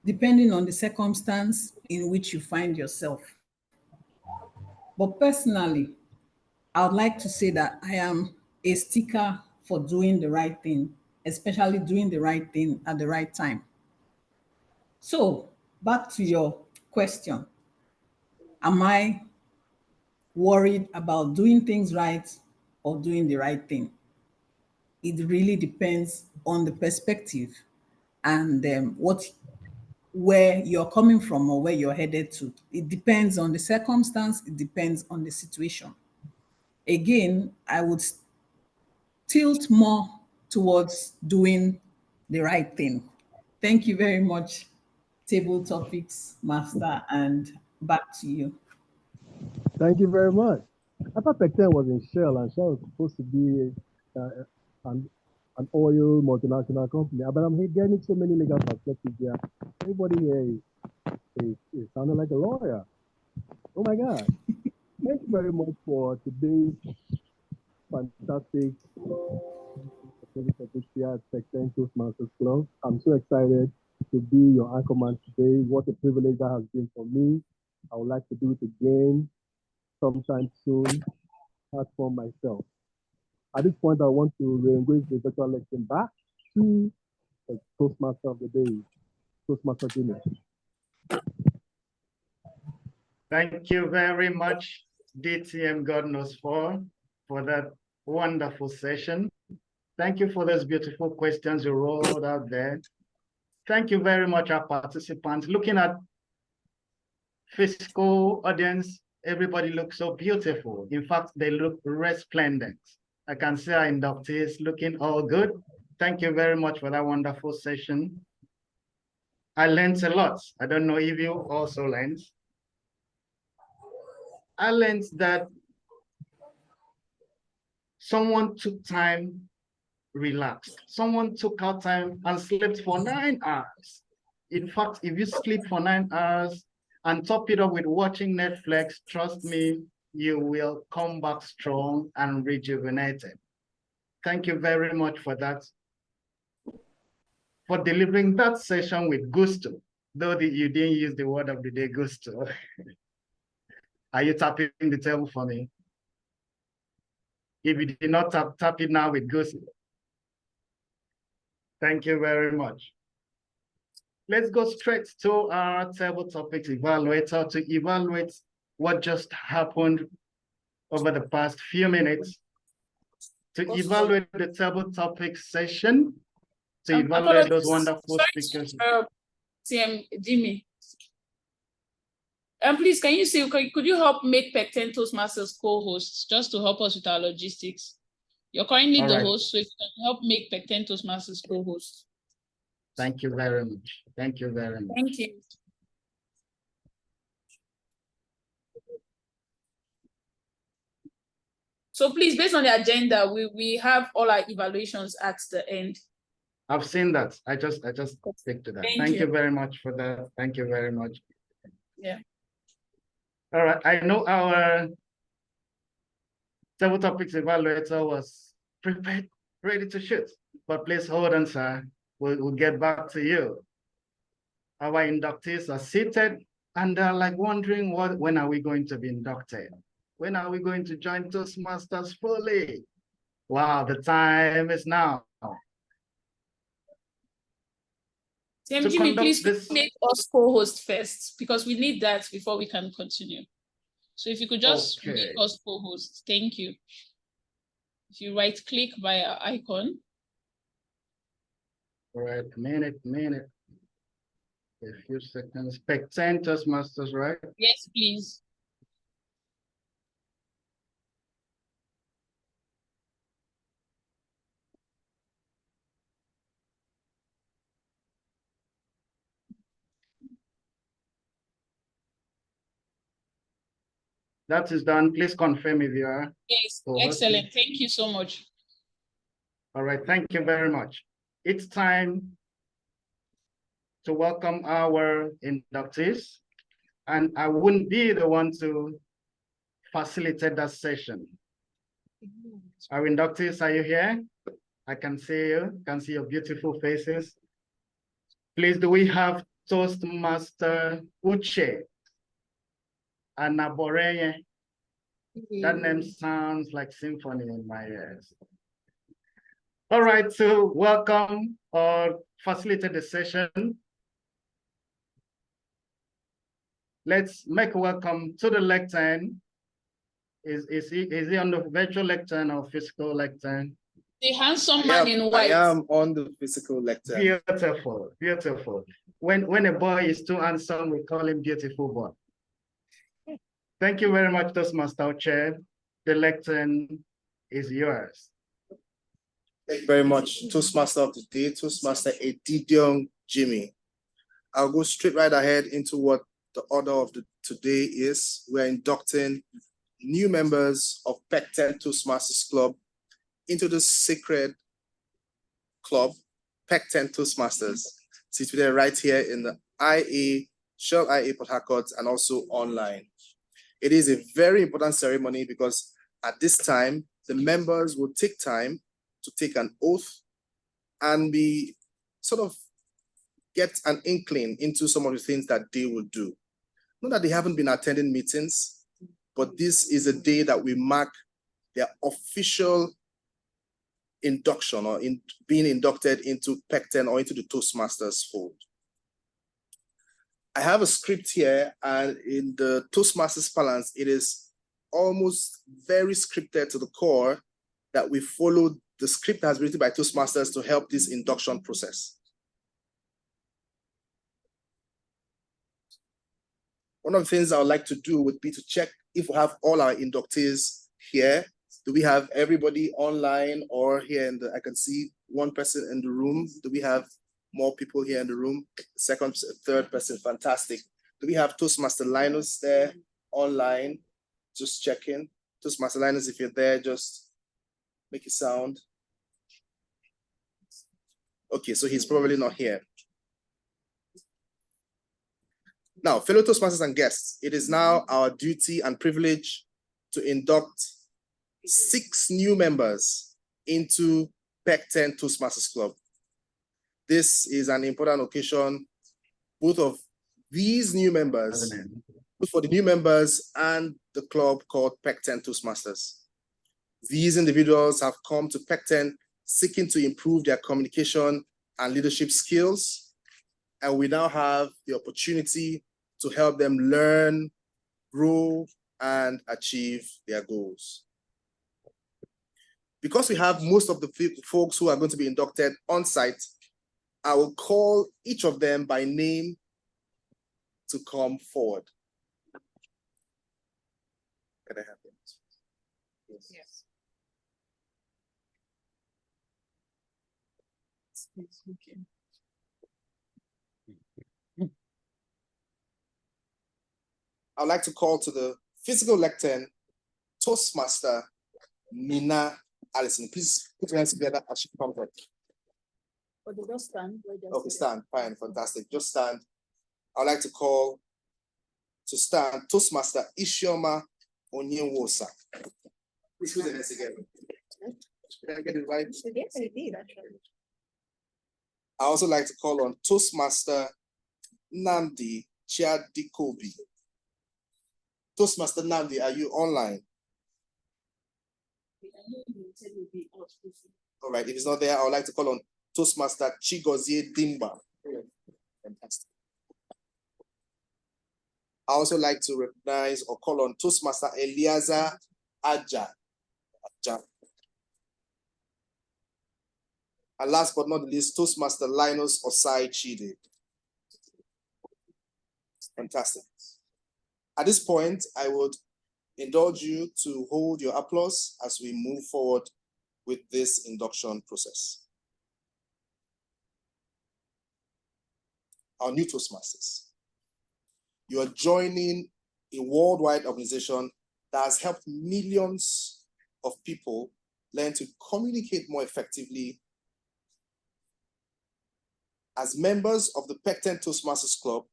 depending on the circumstance in which you find yourself. But personally, I would like to say that I am a sticker for doing the right thing, especially doing the right thing at the right time. So back to your question. Am I worried about doing things right or doing the right thing? It really depends on the perspective and where you're coming from or where you're headed to. It depends on the circumstance, it depends on the situation. Again, I would tilt more towards doing the right thing. Thank you very much, Table Topics Master, and back to you. Thank you very much. I thought Pecten was in Shell, and Shell was supposed to be an oil multinational company. But I'm getting so many legal perspectives here. Everybody here is sounding like a lawyer. Oh my God. Thank you very much for today's fantastic here at Pecten Toastmasters Club. I'm so excited to be your anchorman today. What a privilege that has been for me. I would like to do it again sometime soon. That's for myself. At this point, I want to re-engage the virtual lecture back to the Toastmaster of the day, Toastmaster Junior. Thank you very much, DTM God knows for that wonderful session. Thank you for those beautiful questions you rolled out there. Thank you very much, our participants. Looking at physical audience, everybody looks so beautiful. In fact, they look resplendent. I can see our inductees looking all good. Thank you very much for that wonderful session. I learned a lot. I don't know if you also learned. I learned that someone took time, relaxed. Someone took out time and slept for 9 hours. In fact, if you sleep for 9 hours and top it up with watching Netflix, trust me, you will come back strong and rejuvenated. Thank you very much for that, for delivering that session with gusto, though you didn't use the word of the day, gusto. Are you tapping the table for me? If you did not tap it now with gusto. Thank you very much. Let's go straight to our table topics evaluator to evaluate what just happened over the past few minutes. To evaluate the table topics session, to evaluate those Apologies. wonderful Sorry to speakers. interrupt, TM Jimmy. Please, can you see, could you help make Pecten Toastmasters co-hosts just to help us with our logistics? You're currently All the right. host, so if you can help make Pecten Toastmasters co-hosts. Thank you very much. Thank you very much. Thank you. So please, based on the agenda, we have all our evaluations at the end. I've seen that. I just stick to that. Thank you very much for that. Thank you very much. Yeah. All right. I know our several topics evaluator was prepared, ready to shoot. But please hold on, sir. We'll get back to you. Our inductees are seated and they're like wondering when are we going to be inducted? When are we going to join Toastmasters fully? Wow, the time is now. TM Jimmy, please make us co-host first because we need that before we can continue. So if you could just make us co-host, thank you. If you right click via icon. All right, minute. A few seconds. Pecten Toastmasters, right? Yes, please. That is done. Please confirm if you are. Yes, excellent. Thank you so much. All right, thank you very much. It's time to welcome our inductees, and I wouldn't be the one to facilitate that session. Our inductees, are you here? I can see you, can see your beautiful faces. Please, do we have Toastmaster Uche Anaboreye? That name sounds like symphony in my ears. All right, so welcome or facilitate the session. Let's make welcome to the lectern. Is he on the virtual lectern or physical lectern? The handsome man in white. I am on the physical lectern. Beautiful, beautiful. When a boy is too handsome, we call him beautiful boy. Thank you very much, Toastmaster Chair. The lectern is yours. Thank you very much, Toastmaster of the day, Toastmaster Edidiong Jimmy. I'll go straight right ahead into what the order of today is. We're inducting new members of Pecten Toastmasters Club into the sacred club, Pecten Toastmasters, situated right here in the Shell IA Port Harcourt and also online. It is a very important ceremony because at this time, the members will take time to take an oath and be sort of get an inkling into some of the things that they will do. Not that they haven't been attending meetings, but this is a day that we mark their official induction or in being inducted into Pecten or into the Toastmasters fold. I have a script here, and in the Toastmasters parlance, it is almost very scripted to the core that we follow the script that has been written by Toastmasters to help this induction process. One of the things I would like to do would be to check if we have all our inductees here. Do we have everybody online or here in the, I can see one person in the room. Do we have more people here in the room? Second, third person, fantastic. Do we have Toastmaster Linus there online? Just checking. Toastmaster Linus, if you're there, just make a sound. Okay, so he's probably not here. Now, fellow Toastmasters and guests, it is now our duty and privilege to induct 6 new members into Pecten Toastmasters Club. This is an important occasion, both of these new members, both for the new members and the club called Pecten Toastmasters. These individuals have come to Pecten seeking to improve their communication and leadership skills, and we now have the opportunity to help them learn, grow, and achieve their goals. Because we have most of the folks who are going to be inducted on site, I will call each of them by name to come forward. Can I have them? Yes. I'd like to call to the physical lectern, Toastmaster Nina Allison. Please put your hands together as she comes up. Just stand. Okay, stand. Fine, fantastic. Just stand. I'd like to call to stand Toastmaster Isioma Onyewosa. Please put your hands together. Did I get it right? Yes, I did, actually. I also like to call on Toastmaster Nnamdi Chiadikobi. Toastmaster Nnamdi, are you online? All right, if he's not there, I would like to call on Toastmaster Chigozie Dimba. Fantastic. I also like to recognize or call on Toastmaster Eliezer Aja. And last but not the least, Toastmaster Linus Osai Chide. Fantastic. At this point, I would indulge you to hold your applause as we move forward with this induction process. Our new Toastmasters. You are joining a worldwide organization that has helped millions of people learn to communicate more effectively. As members of the Pecten Toastmasters Club,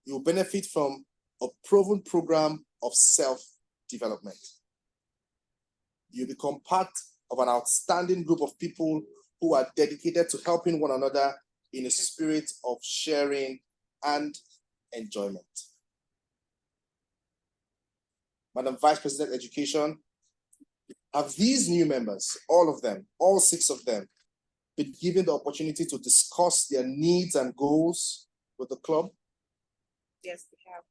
you will benefit from a proven program of self-development. You become part of an outstanding group of people who are dedicated to helping one another in a spirit of sharing and enjoyment. Madam Vice President Education, have these new members, all of them, all 6 of them, been given the opportunity to discuss their needs and goals with the club? Yes, we have.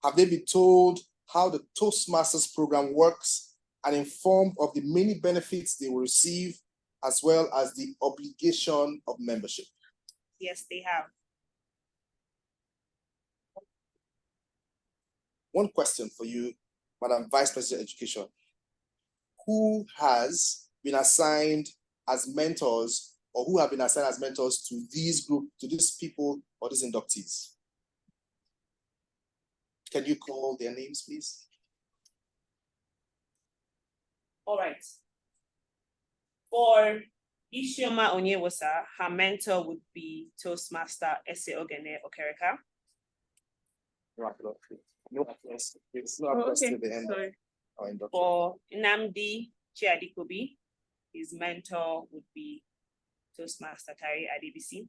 Have they been told how the Toastmasters program works and informed of the many benefits they will receive, as well as the obligation of membership? Yes, they have. One question for you, Madam Vice President Education. Who has been assigned as mentors, or who have been assigned as mentors to these people or these inductees? Can you call their names, please? All right. For Isioma Onyewosa, her mentor would be Toastmaster Ese Ogene Okereka. For Nnamdi Chiadikobi, his mentor would be Toastmaster Tari Adebisi.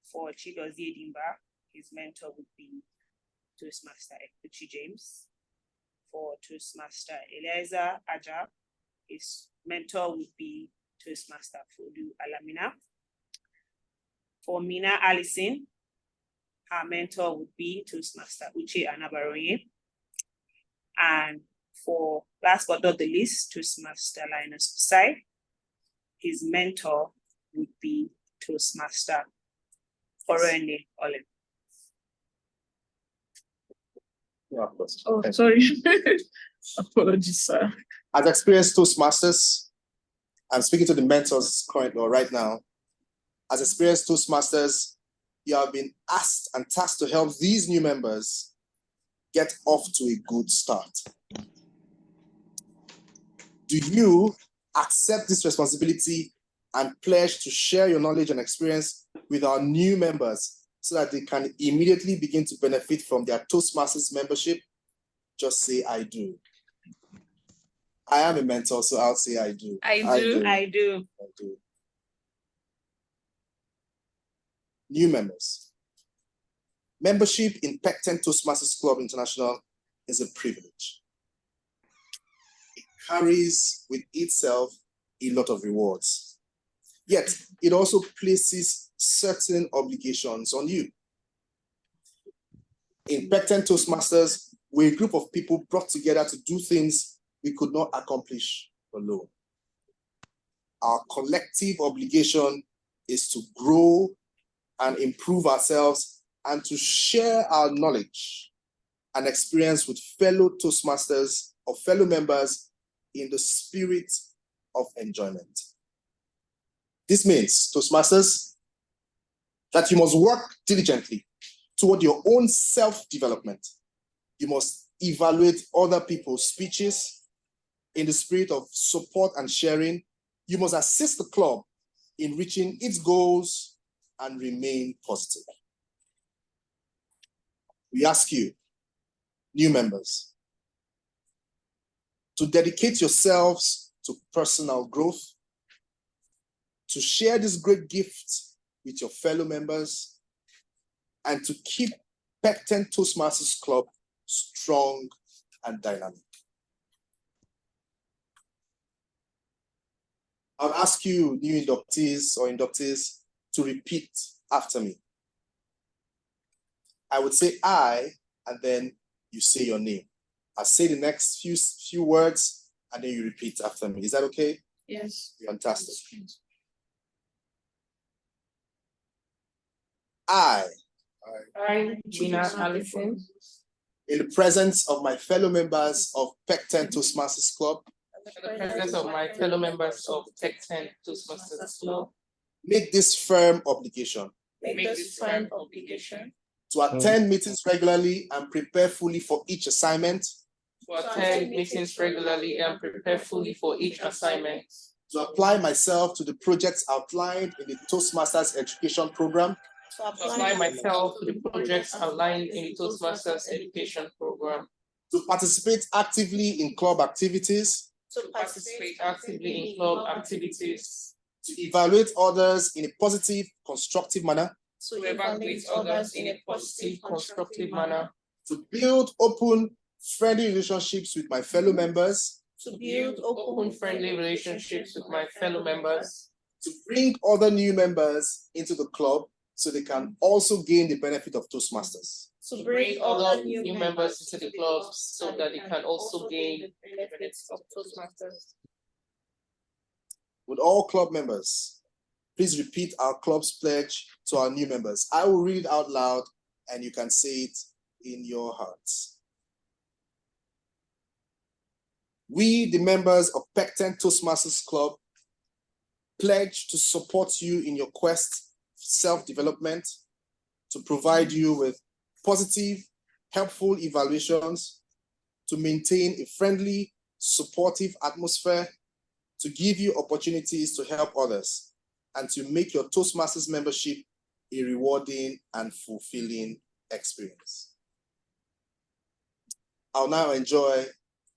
For Chigozie Dimba, his mentor would be Toastmaster Ekuchi James. For Toastmaster Eliezer Aja, his mentor would be Toastmaster Fodu Alamina. For Mina Allison, her mentor would be Toastmaster Uche Anabaroye. And for last but not the least, Toastmaster Linus Osai, his mentor would be Toastmaster Orene Olem. Oh, sorry. Apologies, sir. As experienced Toastmasters, I'm speaking to the mentors currently or right now. As experienced Toastmasters, you have been asked and tasked to help these new members get off to a good start. Do you accept this responsibility and pledge to share your knowledge and experience with our new members so that they can immediately begin to benefit from their Toastmasters membership? Just say, I do. I am a mentor, so I'll say I do. I do. New members. Membership in Pecten Toastmasters Club International is a privilege. It carries with itself a lot of rewards. Yet, it also places certain obligations on you. In Pecten Toastmasters, we're a group of people brought together to do things we could not accomplish alone. our collective obligation is to grow and improve ourselves and to share our knowledge and experience with fellow Toastmasters or fellow members in the spirit of enjoyment. This means, Toastmasters, that you must work diligently toward your own self-development. You must evaluate other people's speeches in the spirit of support and sharing. You must assist the club in reaching its goals and remain positive. We ask you, new members, to dedicate yourselves to personal growth, to share this great gift with your fellow members, and to keep Pecten Toastmasters Club strong and dynamic. I'll ask you, new inductees or inductees, to repeat after me. I would say I, and then you say your name. I'll say the next few words, and then you repeat after me. Is that okay? Yes. Fantastic. I, Gina Allison, in the presence of my fellow members of Pecten Toastmasters Club, in the presence of my fellow members of Pecten Toastmasters Club, make this firm obligation to attend meetings regularly and prepare fully for each assignment, to apply myself to the projects outlined in the Toastmasters education program, to participate actively in club activities, to evaluate others in a positive, constructive manner, to build open, friendly relationships with my fellow members, to bring other new members into the club so they can also gain the benefit of Toastmasters. Would all club members please repeat our club's pledge to our new members? I will read it out loud and you can say it in your hearts. We, the members of Pecten Toastmasters Club, pledge to support you in your quest for self-development, to provide you with positive, helpful evaluations, to maintain a friendly, supportive atmosphere, to give you opportunities to help others, and to make your Toastmasters membership a rewarding and fulfilling experience. I'll now enjoy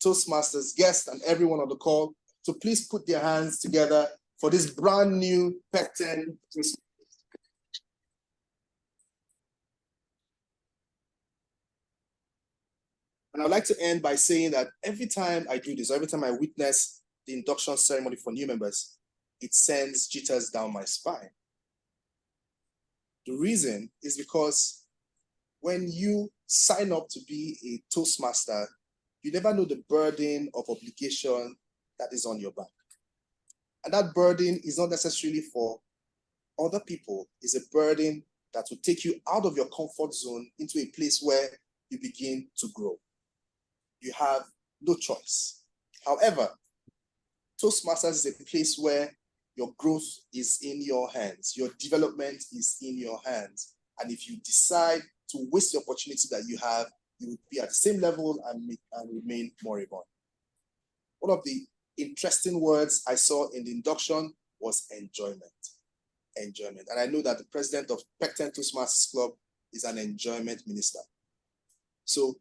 Toastmasters guests and everyone on the call to please put their hands together for this brand new Pecten Toastmasters. And I'd like to end by saying that every time I do this, every time I witness the induction ceremony for new members, it sends jitters down my spine. The reason is because when you sign up to be a Toastmaster, you never know the burden of obligation that is on your back. And that burden is not necessarily for other people. It's a burden that will take you out of your comfort zone into a place where you begin to grow. You have no choice. However, Toastmasters is a place where your growth is in your hands. Your development is in your hands. And if you decide to waste the opportunity that you have, you would be at the same level and remain moribund. One of the interesting words I saw in the induction was enjoyment. Enjoyment. And I know that the president of Pecten Toastmasters Club is an enjoyment minister. So,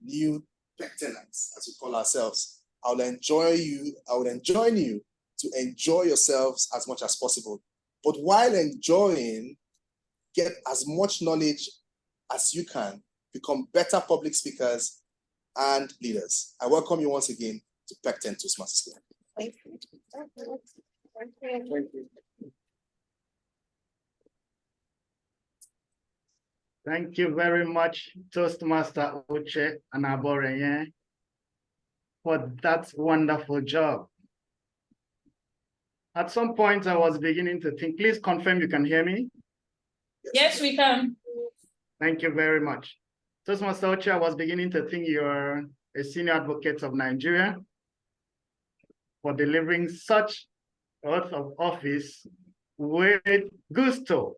new Pectenites, as we call ourselves, I would enjoin you to enjoy yourselves as much as possible. But while enjoying, get as much knowledge as you can, become better public speakers and leaders. I welcome you once again to Pecten Toastmasters Club. Thank you. Thank you very much, Toastmaster Uche Anaboreye, for that wonderful job. At some point, I was beginning to think, please confirm you can hear me. Yes, we can. Thank you very much. Toastmaster Ochi, I was beginning to think you're a senior advocate of Nigeria for delivering such oath of office with gusto.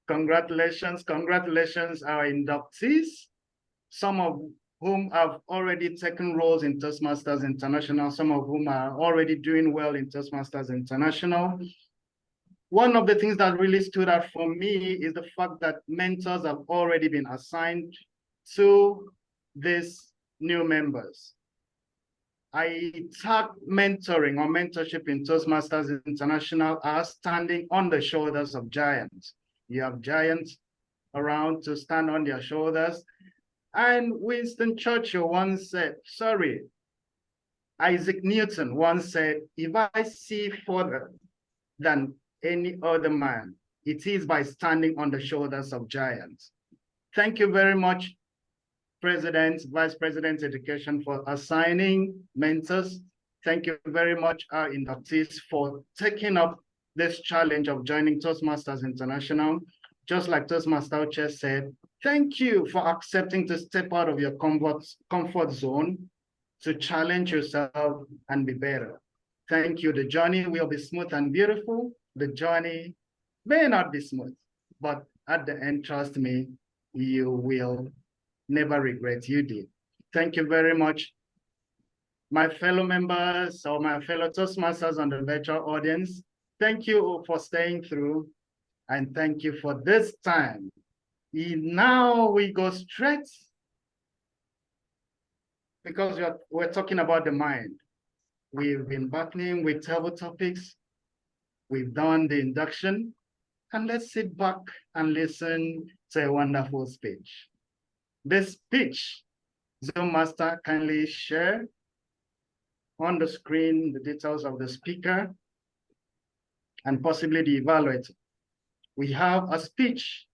Congratulations, congratulations, our inductees, some of whom have already taken roles in Toastmasters International, some of whom are already doing well in Toastmasters International. One of the things that really stood out for me is the fact that mentors have already been assigned to these new members. I tag mentoring or mentorship in Toastmasters International as standing on the shoulders of giants. You have giants around to stand on their shoulders. And Winston Churchill once said, Isaac Newton once said, if I see further than any other man, it is by standing on the shoulders of giants. Thank you very much, President, Vice President Education, for assigning mentors. Thank you very much, our inductees, for taking up this challenge of joining Toastmasters International. Just like Toastmaster Chair said, thank you for accepting to step out of your comfort zone to challenge yourself and be better. Thank you. The journey will be smooth and beautiful. The journey may not be smooth, but at the end, trust me, you will never regret you did. Thank you very much, my fellow members or my fellow Toastmasters on the virtual audience. Thank you for staying through, and thank you for this time. Now we go straight, because we're talking about the mind. We've been battling with table topics. We've done the induction, and let's sit back and listen to a wonderful speech. This speech, Zoom Master, kindly share on the screen the details of the speaker and possibly the evaluator. We have a speech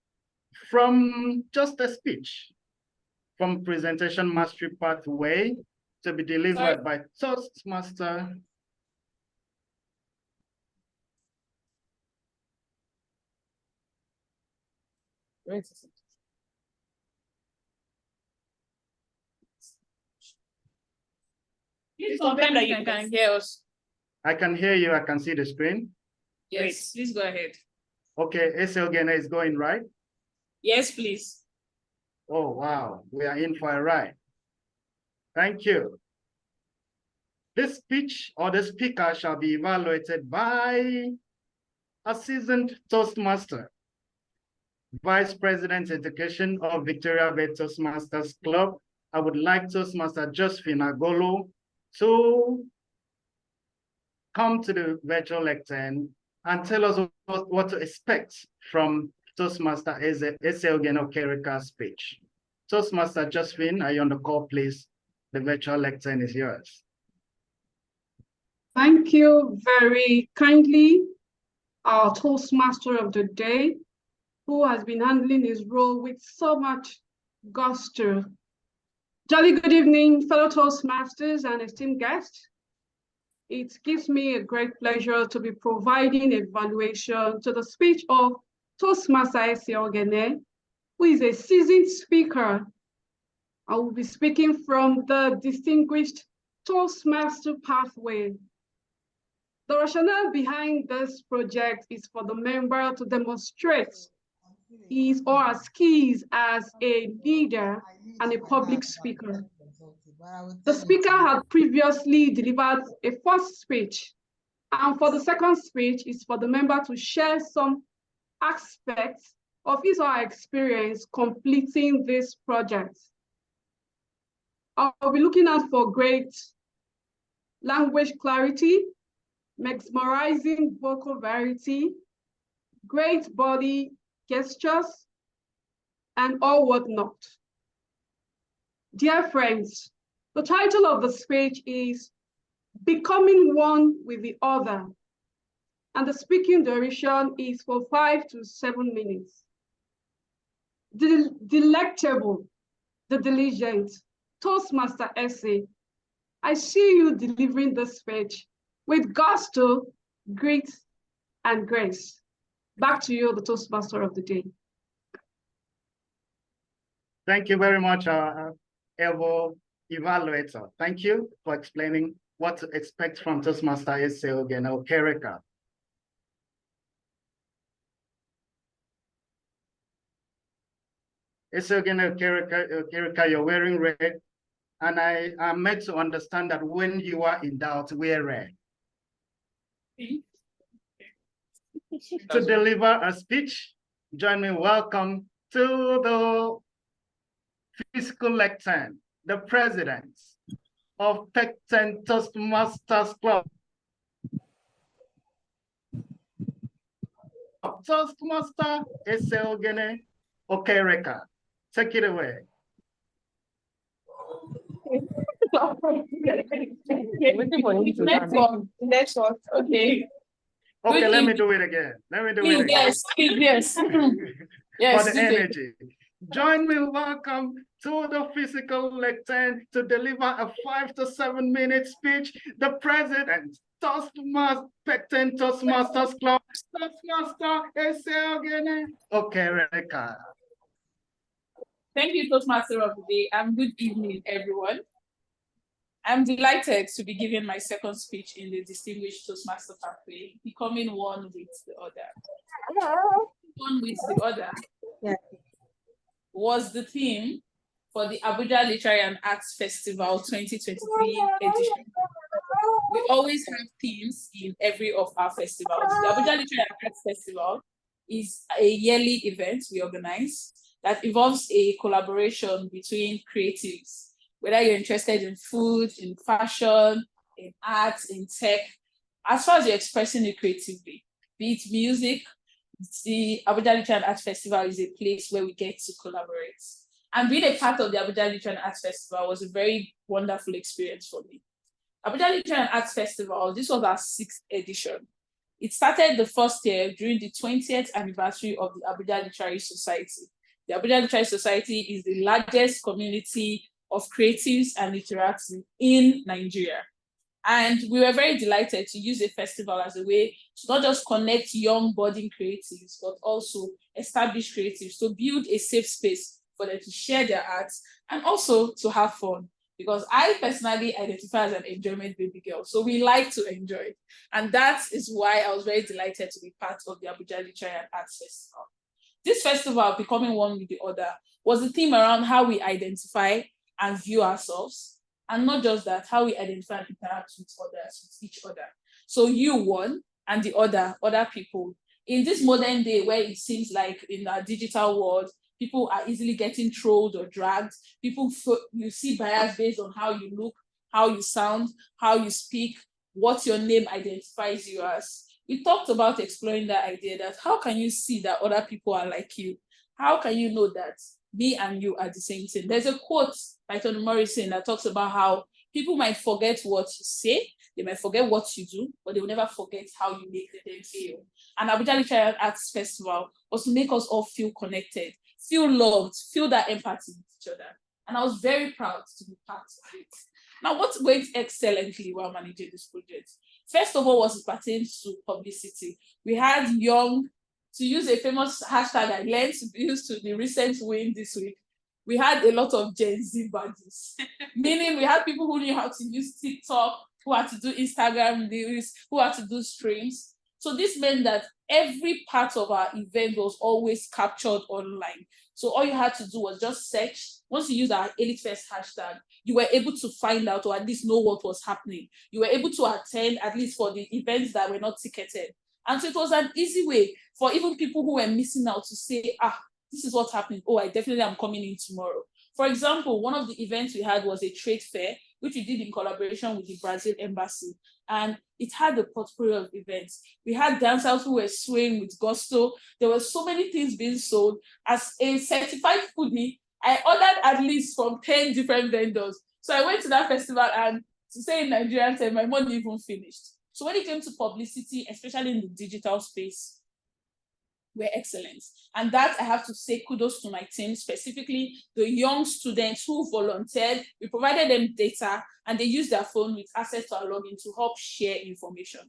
from Presentation Mastery Pathway to be delivered by Toastmaster. Please confirm that you can hear us. I can hear you. I can see the screen. Yes, please go ahead. Okay, Eselgene is going right? Yes, please. Oh, wow. We are in for a ride. Thank you. This speech or the speaker shall be evaluated by a seasoned Toastmaster, Vice President Education of Victoria Bay Toastmasters Club. I would like Toastmaster Josephine Agolo to come to the virtual lectern and tell us what to expect from Toastmaster Eselgene Okereka's speech. Toastmaster Josephine, are you on the call, please? The virtual lectern is yours. Thank you very kindly, our Toastmaster of the day, who has been handling his role with so much gusto. Jolly good evening, fellow Toastmasters and esteemed guests. It gives me a great pleasure to be providing evaluation to the speech of Toastmaster Eselgene, who is a seasoned speaker. I will be speaking from the distinguished Toastmaster pathway. The rationale behind this project is for the member to demonstrate his or her skills as a leader and a public speaker. The speaker had previously delivered a first speech, and for the second speech is for the member to share some aspects of his or her experience completing this project. I'll be looking out for great language clarity, mesmerizing vocal variety, great body gestures, and all whatnot. Dear friends, the title of the speech is Becoming One with the Other, and the speaking duration is for 5 to 7 minutes. The delectable, the diligent, Toastmaster essay, I see you delivering the speech with gusto grit, and grace. Back to you, the Toastmaster of the day. Thank you very much, Evo Evaluator. Thank you for explaining what to expect from Toastmaster Eseogene Okereka. Eseogene Okereka, you're wearing red, and I am meant to understand that when you are in doubt, wear red. To deliver a speech, join me. Welcome to the physical lectern, the president of Pecten Toastmasters Club. Toastmaster Eseogene Okereka. Take it away. Network. Okay. Okay, Good let me evening. do it again. Let me do it again. Yes, yes. Yes, For the do it. energy. Join me, welcome to the physical lectern to deliver a 5 to 7 minute speech. The president, Toastmasters, Pecten Toastmasters Club, Toastmaster Eseogene Okereka. Thank you, Toastmaster of the day, and good evening, everyone. I'm delighted to be giving my second speech in the Distinguished Toastmaster pathway, becoming one with the other. One with the other was the theme for the Abuja Literary and Arts Festival 2023 edition. We always have themes in every of our festivals. The Abuja Literary and Arts Festival is a yearly event we organize that involves a collaboration between creatives, whether you're interested in food, in fashion, in art, in tech, as far as you're expressing it creatively, be it music. The Abuja Literary and Arts Festival is a place where we get to collaborate. And being a part of the Abuja Literary and Arts Festival was a very wonderful experience for me. Abuja Literary and Arts Festival, this was our 6th edition. It started the first year during the 20th anniversary of the Abuja Literary Society. The Abuja Literary Society is the largest community of creatives and literates in Nigeria. And we were very delighted to use a festival as a way to not just connect young budding creatives, but also established creatives to build a safe space for them to share their arts and also to have fun. Because I personally identify as an enjoyment baby girl. So we like to enjoy. And that is why I was very delighted to be part of the Abuja Literary and Arts Festival. This festival, becoming one with the other, was the theme around how we identify and view ourselves. And not just that, how we identify and interact with others, with each other. So you, one, and the other people. In this modern day where it seems like in our digital world, people are easily getting trolled or dragged. You see bias based on how you look, how you sound, how you speak, what your name identifies you as. We talked about exploring that idea that how can you see that other people are like you? How can you know that me and you are the same thing? There's a quote by Toni Morrison that talks about how people might forget what you say, they might forget what you do, but they will never forget how you make them feel. And Abuja Literary and Arts Festival was to make us all feel connected, feel loved, feel that empathy with each other. And I was very proud to be part of it. Now, what went excellently while managing this project? First of all, was it pertains to publicity. We had to use a famous hashtag I learned to use to the recent win this week, we had a lot of Gen Z badges, meaning we had people who knew how to use TikTok, who had to do Instagram reels, who had to do streams. So this meant that every part of our event was always captured online. So all you had to do was just search. Once you use our Elite Fest hashtag, you were able to find out or at least know what was happening. You were able to attend at least for the events that were not ticketed. And so it was an easy way for even people who were missing out to say, this is what's happening. Oh, I definitely am coming in tomorrow. For example, one of the events we had was a trade fair, which we did in collaboration with the Brazil Embassy. And it had a portfolio of events. We had dancers who were swaying with gusto. There were so many things being sold. As a certified foodie, I ordered at least from 10 different vendors. So I went to that festival and to say in Nigerian terms, my money even finished. So when it came to publicity, especially in the digital space, we're excellent. And that I have to say kudos to my team, specifically the young students who volunteered. We provided them data and they used their phone with access to our login to help share information.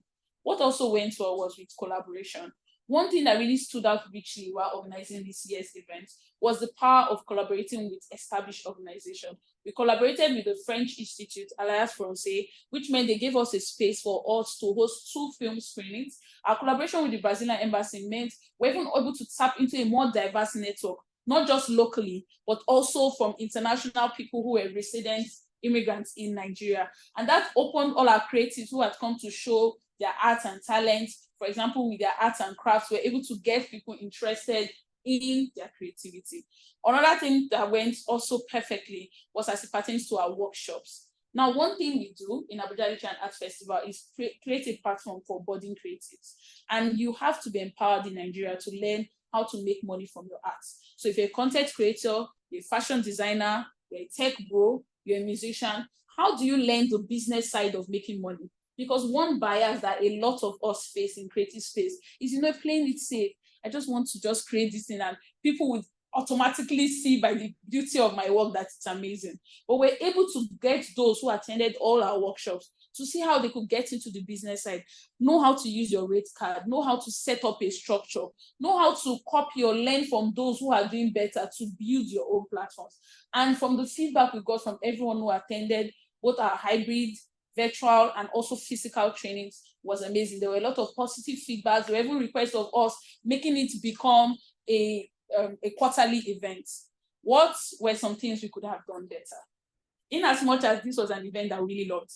What also went well was with collaboration. One thing that really stood out richly while organizing this year's event was the power of collaborating with established organizations. We collaborated with the French Institute, Alliance Française, which meant they gave us a space for us to host 2 film screenings. Our collaboration with the Brazilian Embassy meant we're even able to tap into a more diverse network, not just locally, but also from international people who were resident immigrants in Nigeria. And that opened all our creatives who had come to show their art and talent. For example, with their arts and crafts, we're able to get people interested in their creativity. Another thing that went also perfectly was as it pertains to our workshops. Now, one thing we do in Abuja Literature and Art Festival is create a platform for budding creatives. And you have to be empowered in Nigeria to learn how to make money from your art. So if you're a content creator, you're a fashion designer, you're a tech bro, you're a musician, how do you learn the business side of making money? Because one bias that a lot of us face in creative space is, playing it safe. I just want to just create this thing and people would automatically see by the beauty of my work that it's amazing. But we're able to get those who attended all our workshops to see how they could get into the business side, know how to use your rate card, know how to set up a structure, know how to copy or learn from those who are doing better to build your own platforms. And from the feedback we got from everyone who attended both our hybrid, virtual, and also physical trainings was amazing. There were a lot of positive feedbacks. There were even requests of us making it become a quarterly event. What were some things we could have done better? In as much as this was an event that we really loved,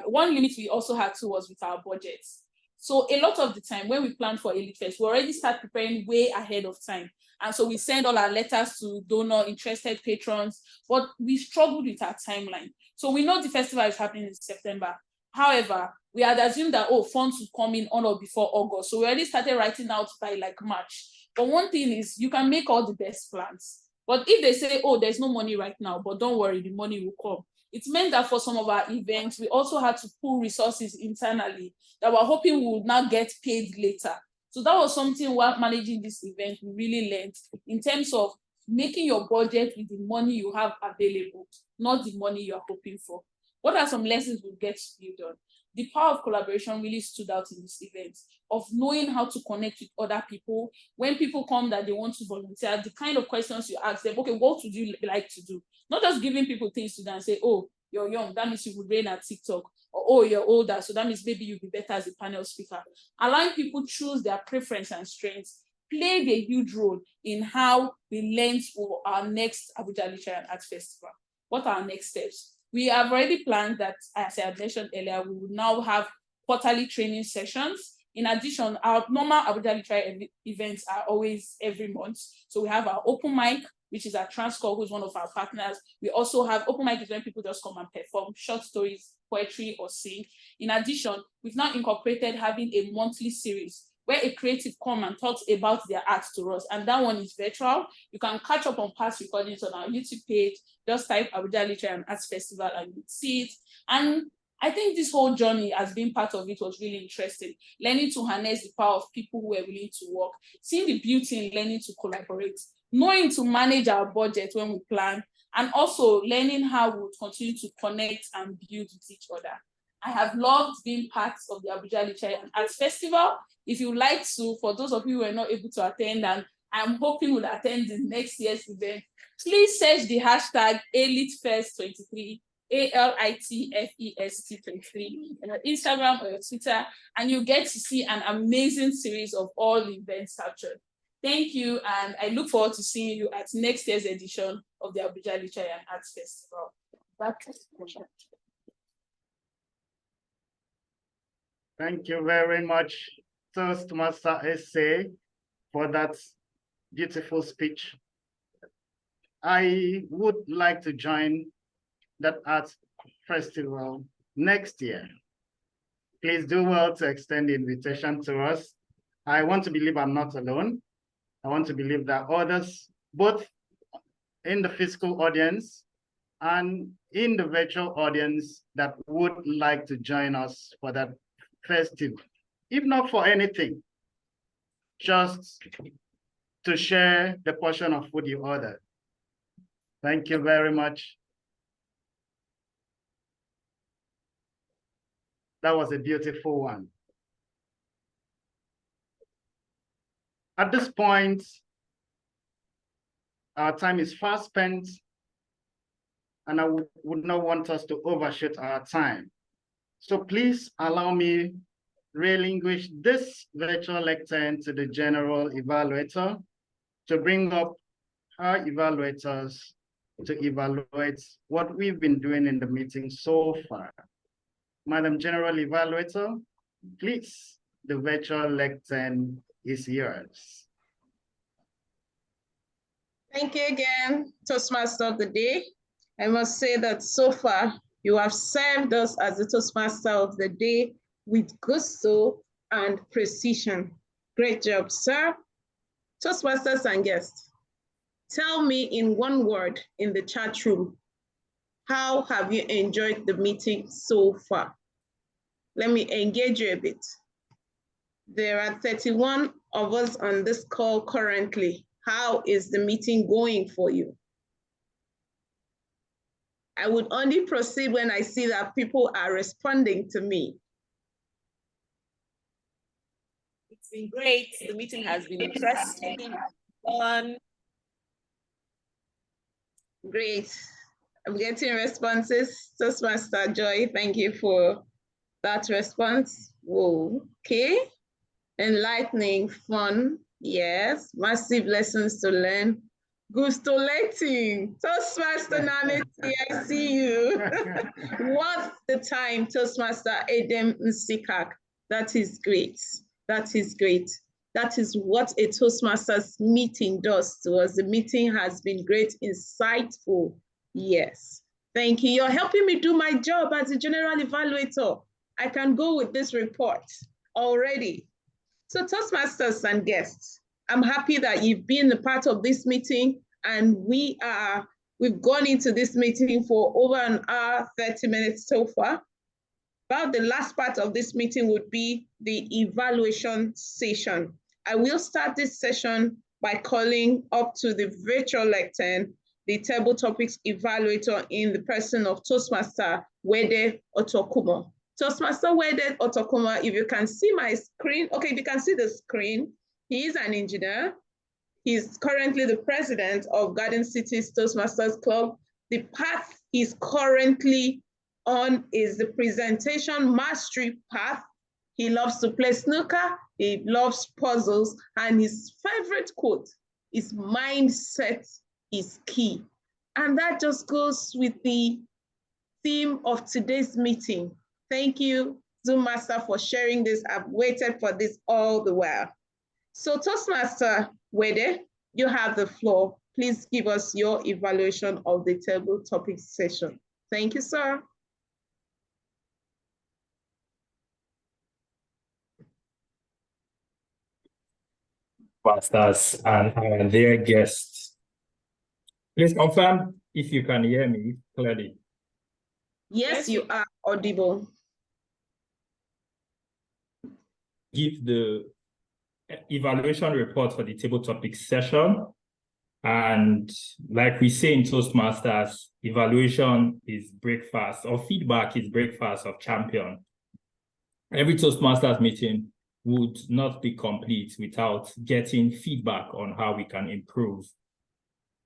one limit we also had too was with our budgets. So a lot of the time when we plan for Elite Fest, we already start preparing way ahead of time. And so we send all our letters to donor interested patrons, but we struggled with our timeline. So we know the festival is happening in September. However, we had assumed that, funds would come in on or before August. So we already started writing out by like March. But one thing is you can make all the best plans. But if they say, there's no money right now, but don't worry, the money will come. It meant that for some of our events, we also had to pull resources internally that we're hoping we would now get paid later. So that was something while managing this event, we really learned in terms of making your budget with the money you have available, not the money you're hoping for. What are some lessons we get to build on? The power of collaboration really stood out in this event, of knowing how to connect with other people. When people come that they want to volunteer, the kind of questions you ask them, okay, what would you like to do? Not just giving people things to do and say, you're young, that means you would reign at TikTok. Or, you're older, so that means maybe you'll be better as a panel speaker. Allowing people choose their preference and strengths played a huge role in how we learned for our next Abuja Literature and Art Festival. What are our next steps? We have already planned that, as I had mentioned earlier, we will now have quarterly training sessions. In addition, our normal Abuja Literature events are always every month. So we have our open mic, which is our Transcore, who's one of our partners. We also have open mic is when people just come and perform short stories, poetry, or sing. In addition, we've now incorporated having a monthly series where a creative come and talks about their art to us. And that one is virtual. You can catch up on past recordings on our YouTube page. Just type Abuja Literature and Arts Festival and you'll see it. And I think this whole journey as being part of it was really interesting. Learning to harness the power of people who were willing to work, seeing the beauty in learning to collaborate, knowing to manage our budget when we plan, and also learning how we would continue to connect and build with each other. I have loved being part of the Abuja Literature and Arts Festival. If you like to, for those of you who are not able to attend, and I'm hoping will attend the next year's event, please search the hashtag AliteFest23, ALITFEST23 on your Instagram or your Twitter, and you get to see an amazing series of all the events captured. Thank you, and I look forward to seeing you at next year's edition of the Abuja Literature and Arts Festival. Thank you very much, Toastmaster SA, for that beautiful speech. I would like to join that art festival next year. Please do well to extend the invitation to us. I want to believe I'm not alone. I want to believe that others, both in the physical audience and in the virtual audience, that would like to join us for that festival, if not for anything, just to share the portion of food you ordered. Thank you very much. That was a beautiful one. At this point, our time is fast spent, and I would not want us to overshoot our time. So please allow me relinquish this virtual lectern to the general evaluator to bring up our evaluators to evaluate what we've been doing in the meeting so far. Madam General Evaluator, please, the virtual lectern is yours. Thank you again, Toastmaster of the Day. I must say that so far, you have served us as the Toastmaster of the Day with gusto and precision. Great job, sir. Toastmasters and guests, tell me in one word in the chat room, how have you enjoyed the meeting so far? Let me engage you a bit. There are 31 of us on this call currently. How is the meeting going for you? I would only proceed when I see that people are responding to me. It's been great. The meeting has been interesting, fun. Great. I'm getting responses. Toastmaster Joy, thank you for that response. Whoa, okay. Enlightening, fun, yes. Massive lessons to learn. Gustolating, Toastmaster Nanity, I see you. What's the time, Toastmaster Edem Nsikak? That is great. That is great. That is what a Toastmasters meeting does to us. The meeting has been great, insightful. Yes. Thank you. You're helping me do my job as a general evaluator. I can go with this report already. So Toastmasters and guests, I'm happy that you've been a part of this meeting, and we've gone into this meeting for over an hour, 30 minutes so far. About the last part of this meeting would be the evaluation session. I will start this session by calling up to the virtual lectern, the table topics evaluator in the person of Toastmaster Wede Otokumo. Toastmaster Wede Otokumo, if you can see my screen, okay, if you can see the screen, he is an engineer. He's currently the president of Garden City's Toastmasters Club. The path he's currently on is the presentation mastery path. He loves to play snooker, he loves puzzles, and his favorite quote is mindset is key. And that just goes with the theme of today's meeting. Thank you, Zoom Master, for sharing this. I've waited for this all the while. So Toastmaster Wede, you have the floor. Please give us your evaluation of the table topic session. Thank you, sir. Masters and their guests. Please confirm if you can hear me clearly. Yes, you are audible. Give the evaluation report for the table topic session. And like we say in Toastmasters, evaluation is breakfast, or feedback is breakfast of champion. Every Toastmasters meeting would not be complete without getting feedback on how we can improve.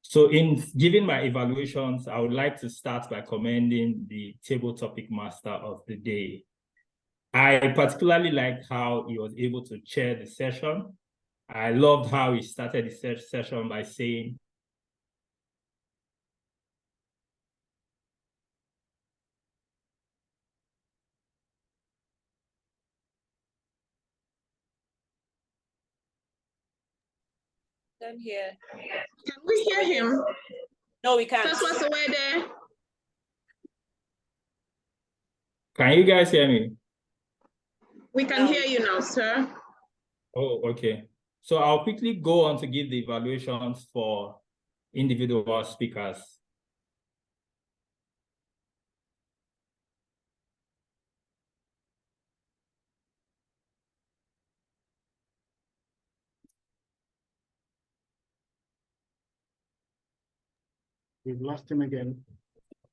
So in giving my evaluations, I would like to start by commending the table topic master of the day. I particularly liked how he was able to chair the session. I loved how he started the session by saying, Can hear. Can we hear him? No, we can't. Toastmaster Wede. can you guys hear me? We can hear you now, sir. Oh, okay. So I'll quickly go on to give the evaluations for individual speakers. We've lost him again.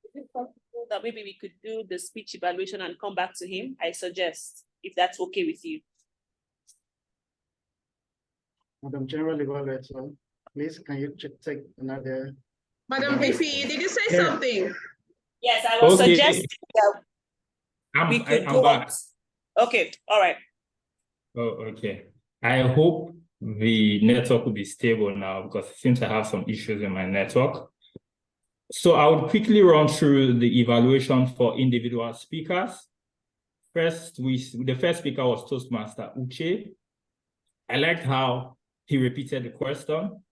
Is it possible that maybe we could do the speech evaluation and come back to him? I suggest, if that's okay with you. Madam General Evaluator, please, can you take another? Madam Fifi, did you say Yeah. something? Yes, I was Okay. suggesting that we could I'm go back. Okay, all right. Oh, okay. I hope the network will be stable now because it seems I have some issues in my network. So I would quickly run through the evaluation for individual speakers. First, the first speaker was Toastmaster Uche. I liked how he repeated the question.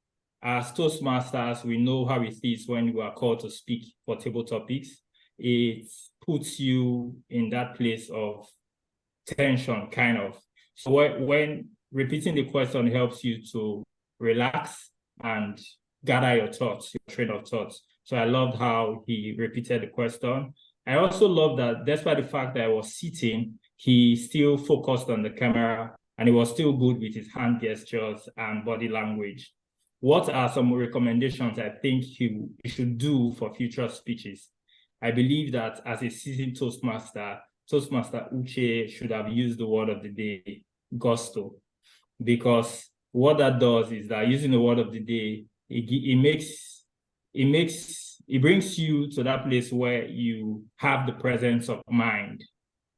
As Toastmasters, we know how it is when we are called to speak for table topics. It puts you in that place of tension, kind of. So when repeating the question helps you to relax and gather your thoughts, your train of thoughts. So I loved how he repeated the question. I also love that despite the fact that I was sitting, he still focused on the camera and he was still good with his hand gestures and body language. What are some recommendations I think he should do for future speeches? I believe that as a seasoned Toastmaster Uche should have used the word of the day, gusto, because what that does is that using the word of the day, it brings you to that place where you have the presence of mind,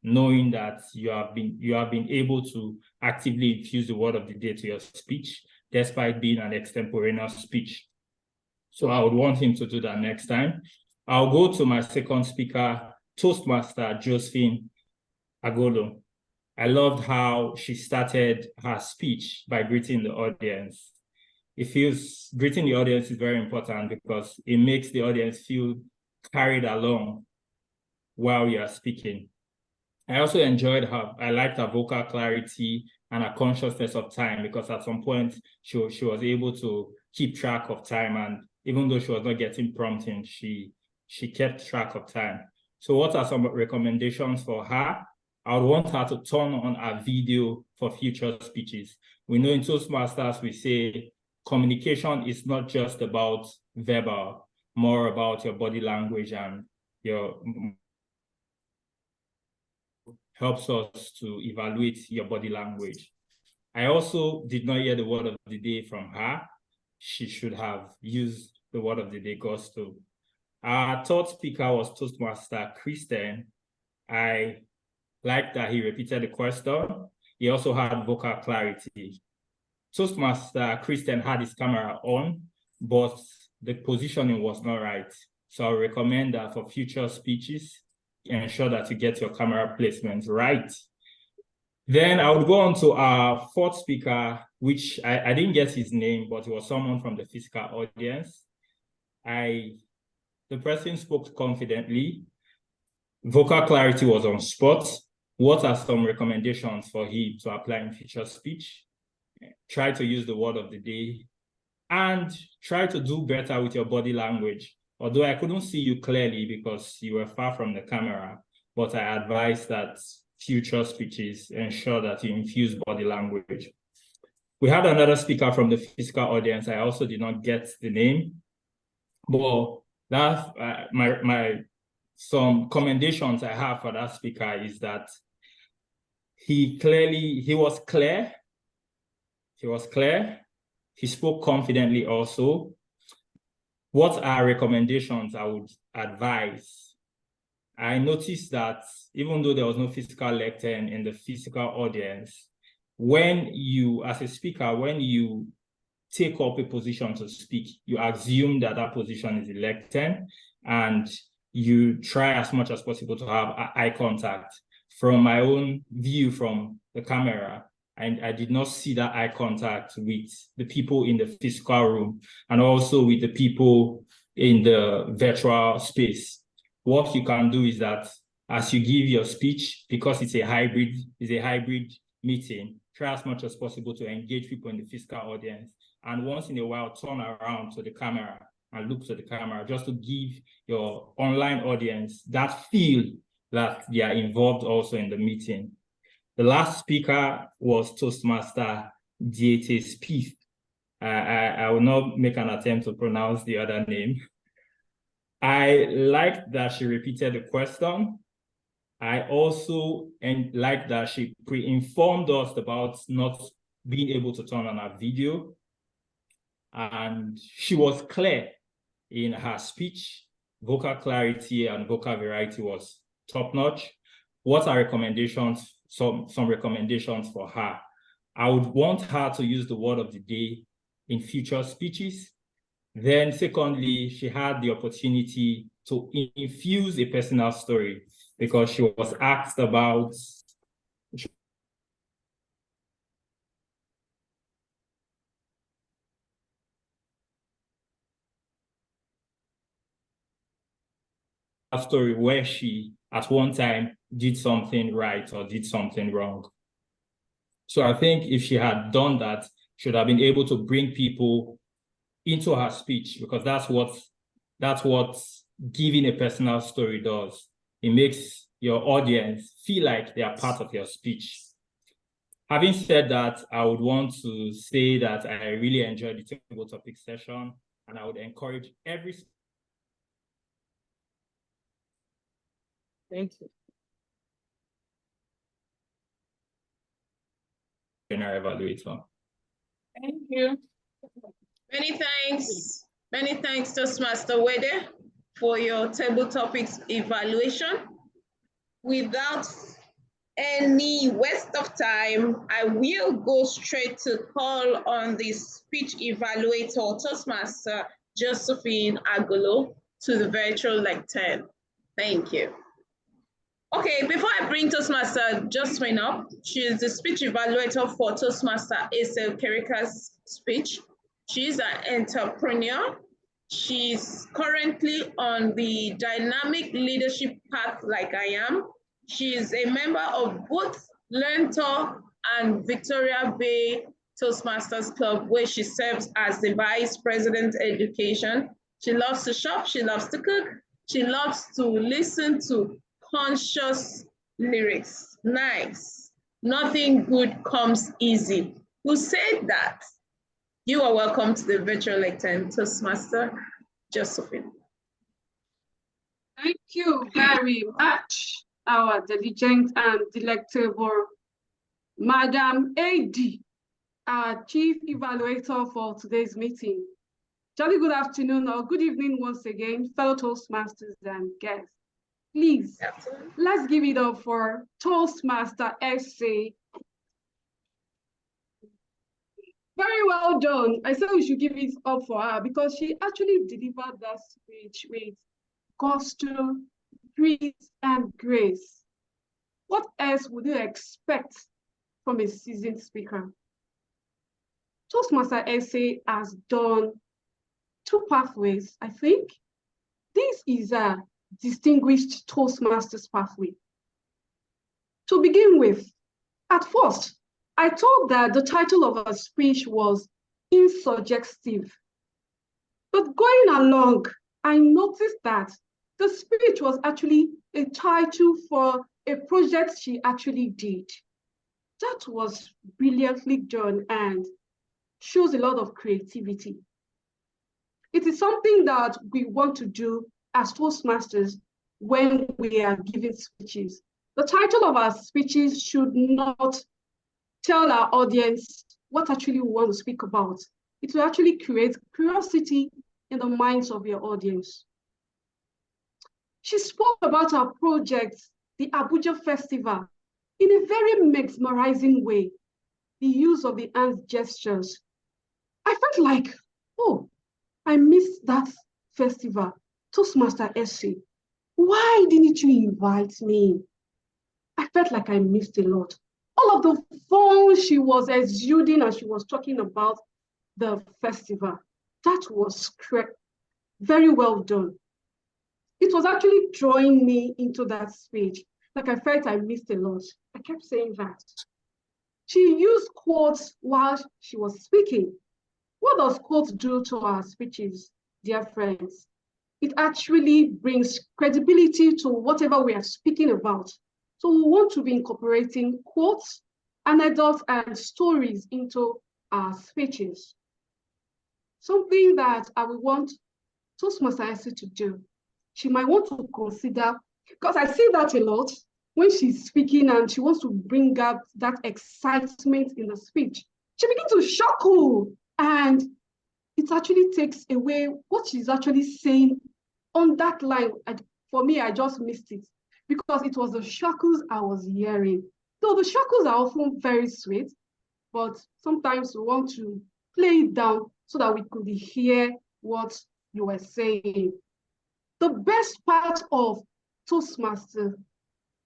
knowing that you have been able to actively infuse the word of the day to your speech, despite being an extemporaneous speech. So I would want him to do that next time. I'll go to my second speaker, Toastmaster Josephine Agolo. I loved how she started her speech by greeting the audience. Greeting the audience is very important because it makes the audience feel carried along while you are speaking. I also I liked her vocal clarity and her consciousness of time, because at some point she was able to keep track of time, and even though she was not getting prompting, she kept track of time. So what are some recommendations for her? I would want her to turn on her video for future speeches. We know in Toastmasters, we say communication is not just about verbal, more about your body language, and your helps us to evaluate your body language. I also did not hear the word of the day from her. She should have used the word of the day, gusto. Our third speaker was Toastmaster Christian. I liked that he repeated the question. He also had vocal clarity. Toastmaster Christian had his camera on, but the positioning was not right. So I recommend that for future speeches, ensure that you get your camera placement right. Then I would go on to our fourth speaker, which I didn't get his name, but it was someone from the physical audience. The person spoke confidently. Vocal clarity was on spot. What are some recommendations for him to apply in future speech? Try to use the word of the day and try to do better with your body language. Although I couldn't see you clearly because you were far from the camera, but I advise that future speeches ensure that you infuse body language. We had another speaker from the physical audience. I also did not get the name, but that's some commendations I have for that speaker is that he was clear. He was clear. He spoke confidently also. What are recommendations I would advise? I noticed that even though there was no physical lectern in the physical audience, when you, as a speaker, when you take up a position to speak, you assume that that position is a lectern, and you try as much as possible to have eye contact. From my own view from the camera, and I did not see that eye contact with the people in the physical room and also with the people in the virtual space. What you can do is that as you give your speech, because it's a hybrid meeting, try as much as possible to engage people in the physical audience. And once in a while, turn around to the camera and look to the camera just to give your online audience that feel that they are involved also in the meeting. The last speaker was Toastmaster Dietes Pith. I will not make an attempt to pronounce the other name. I liked that she repeated the question. I also liked that she pre-informed us about not being able to turn on her video. And she was clear in her speech. Vocal clarity and vocal variety was top-notch. What are recommendations, some recommendations for her? I would want her to use the word of the day in future speeches. Then secondly, she had the opportunity to infuse a personal story because she was asked about a story where she at one time did something right or did something wrong. So I think if she had done that, she would have been able to bring people into her speech, because that's what giving a personal story does. It makes your audience feel like they are part of your speech. Having said that, I would want to say that I really enjoyed the table topic session, and I would encourage every Thank you. general evaluator. Thank you. Many thanks. Many thanks, Toastmaster Wede, for your table topics evaluation. Without any waste of time, I will go straight to call on the speech evaluator, Toastmaster Josephine Agolo, to the virtual lectern. Thank you. Okay, before I bring Toastmaster Josephine up, she is the speech evaluator for Toastmaster Esel Kerika's speech. She's an entrepreneur. She's currently on the dynamic leadership path like I am. She is a member of both LearnTalk and Victoria Bay Toastmasters Club, where she serves as the Vice President Education. She loves to shop, she loves to cook, she loves to listen to conscious lyrics. Nice. Nothing good comes easy. Who said that? You are welcome to the virtual lectern, Toastmaster Josephine. Thank you very much, our diligent and delectable Madam AD, our Chief Evaluator for today's meeting. Jolly good afternoon or good evening once again, fellow Toastmasters and guests. Please, let's give it up for Toastmaster SA. Very well done. I said we should give it up for her because she actually delivered that speech with gusto, grit, and grace. What else would you expect from a seasoned speaker? Toastmaster SA has done 2 pathways, I think. This is a distinguished Toastmasters pathway. To begin with, at first, I thought that the title of her speech was insuggestive. But going along, I noticed that the speech was actually a title for a project she actually did. That was brilliantly done and shows a lot of creativity. It is something that we want to do as Toastmasters when we are giving speeches. The title of our speeches should not tell our audience what actually we want to speak about. It will actually create curiosity in the minds of your audience. She spoke about our project, the Abuja Festival, in a very mesmerizing way. The use of the hand gestures. I felt like, oh, I missed that festival. Toastmaster SA, why didn't you invite me? I felt like I missed a lot. All of the fun she was exuding as she was talking about the festival, that was very well done. It was actually drawing me into that speech. Like I felt I missed a lot. I kept saying that. She used quotes while she was speaking. What does quotes do to our speeches, dear friends? It actually brings credibility to whatever we are speaking about. So we want to be incorporating quotes, anecdotes, and stories into our speeches. Something that I would want Toastmaster to do. She might want to consider, because I see that a lot when she's speaking and she wants to bring up that excitement in the speech. she began to chuckle, and it actually takes away what she's actually saying on that line. And for me, I just missed it because it was the chuckles I was hearing. So the chuckles are often very sweet, but sometimes we want to play it down so that we could hear what you were saying. The best part of Toastmaster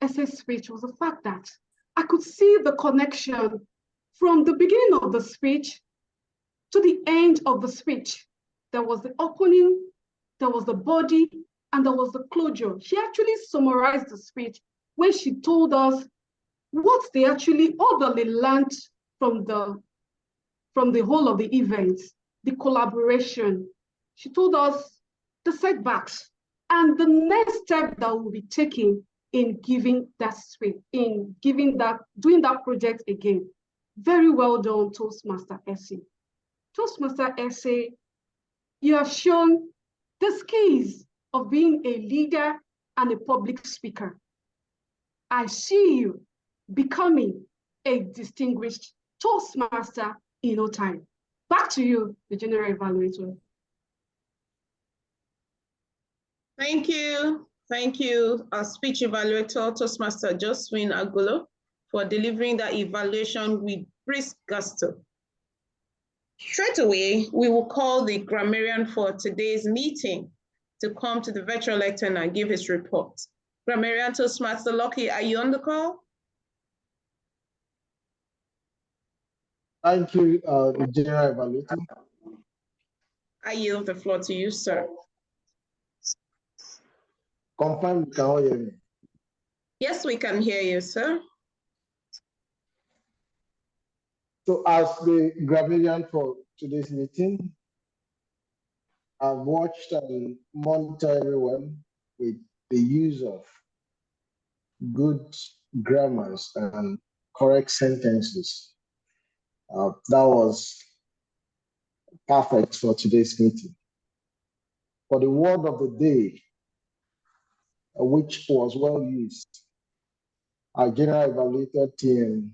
SS speech was the fact that I could see the connection from the beginning of the speech to the end of the speech. There was the opening, there was the body, and there was the closure. She actually summarized the speech when she told us what they actually, all that they learned from the whole of the event, the collaboration. She told us the setbacks and the next step that we'll be taking in giving that speech, doing that project again. Very well done, Toastmaster Essie. Toastmaster Essie, you have shown the skills of being a leader and a public speaker. I see you becoming a distinguished Toastmaster in no time. Back to you, the General Evaluator. Thank you. Thank you, our speech evaluator, Toastmaster Josephine Agulo, for delivering that evaluation with brisk gusto. Straight away, we will call the grammarian for today's meeting to come to the virtual lectern and give his report. Grammarian Toastmaster Lucky, are you on the call? Thank you, the General Evaluator. I yield the floor to you, sir. Confirm you can all hear me. Yes, we can hear you, sir. So as the grammarian for today's meeting, I've watched and monitored everyone with the use of good grammars and correct sentences. That was perfect for today's meeting. For the word of the day, which was well used, our General Evaluator TM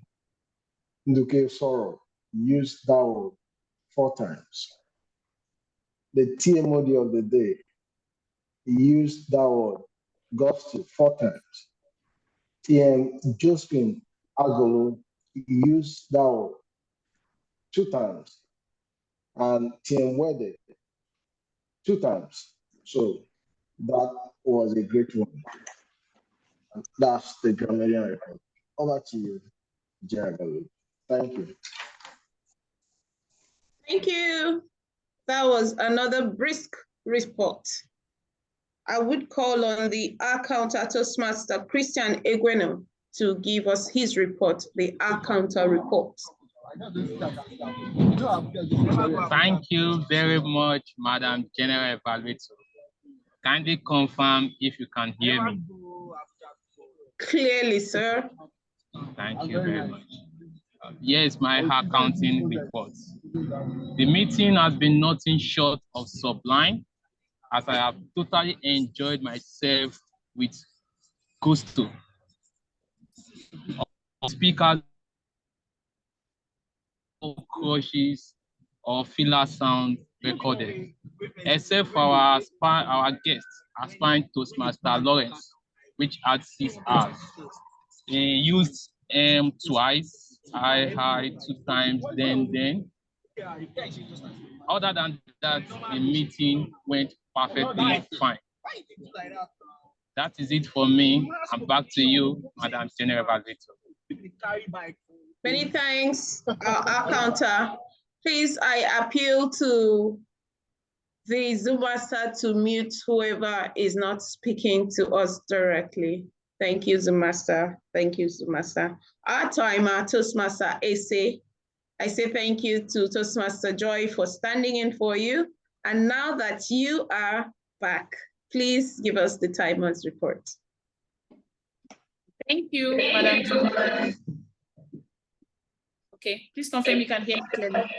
Nduke Soro used that word 4 times. The TMOD of the day, he used that word gusto 4 times. TM Josephine Agolo used that word 2 times. And TM Wede 2 times. So that was a great one. And that's the grammarian report. Over to you, General. Thank you. Thank you. That was another brisk report. I would call on the R-Counter Toastmaster Christian Egueno to give us his report, the R-Counter report. Thank you very much, Madam General Evaluator. Kindly confirm if you can hear me. Clearly, sir. Thank you very much. Yes, my accounting report. The meeting has been nothing short of sublime, as I have totally enjoyed myself with gusto. Speakers, crushes, or filler sound recorded, except for our guest, aspiring Toastmaster Lawrence, which had 6 hours. He used twice, I 2 times, then. Other than that, the meeting went perfectly fine. That is it for me. I'm back to you, Madam General Evaluator. Many thanks, our counter. Please, I appeal to the Zoom master to mute whoever is not speaking to us directly. Thank you, Zoom master. Thank you, Zoom master. Our timer, Toastmaster AC. I say thank you to Toastmaster Joy for standing in for you. And now that you are back, please give us the timer's report. Thank you, Madam Chair. Okay, please confirm you can hear me clearly.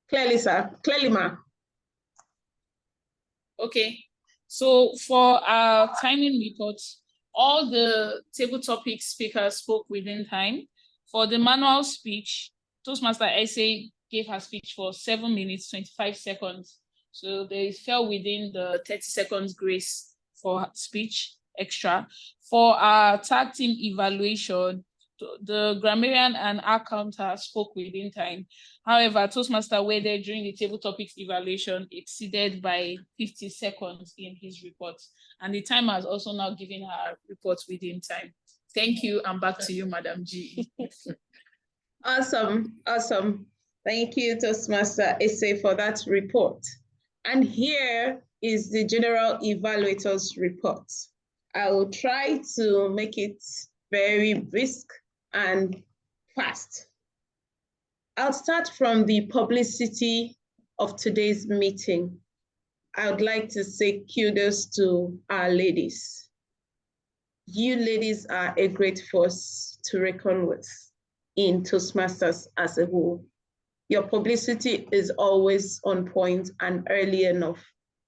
Clearly, sir. Clearly, ma'am. Okay, so for our timing report, all the table topic speakers spoke within time. For the manual speech, Toastmaster SA gave her speech for 7 minutes, 25 seconds. So they fell within the 30 seconds grace for her speech extra. For our tag team evaluation, the grammarian and our counter spoke within time. However, Toastmaster waited during the table topics evaluation exceeded by 50 seconds in his report. And the timer has also now given her report within time. Thank you, and back to you, Madam G. Awesome, awesome. Thank you, Toastmaster Ese, for that report. And here is the general evaluator's report. I will try to make it very brisk and fast. I'll start from the publicity of today's meeting. I would like to say kudos to our ladies. You ladies are a great force to reckon with in Toastmasters as a whole. Your publicity is always on point and early enough.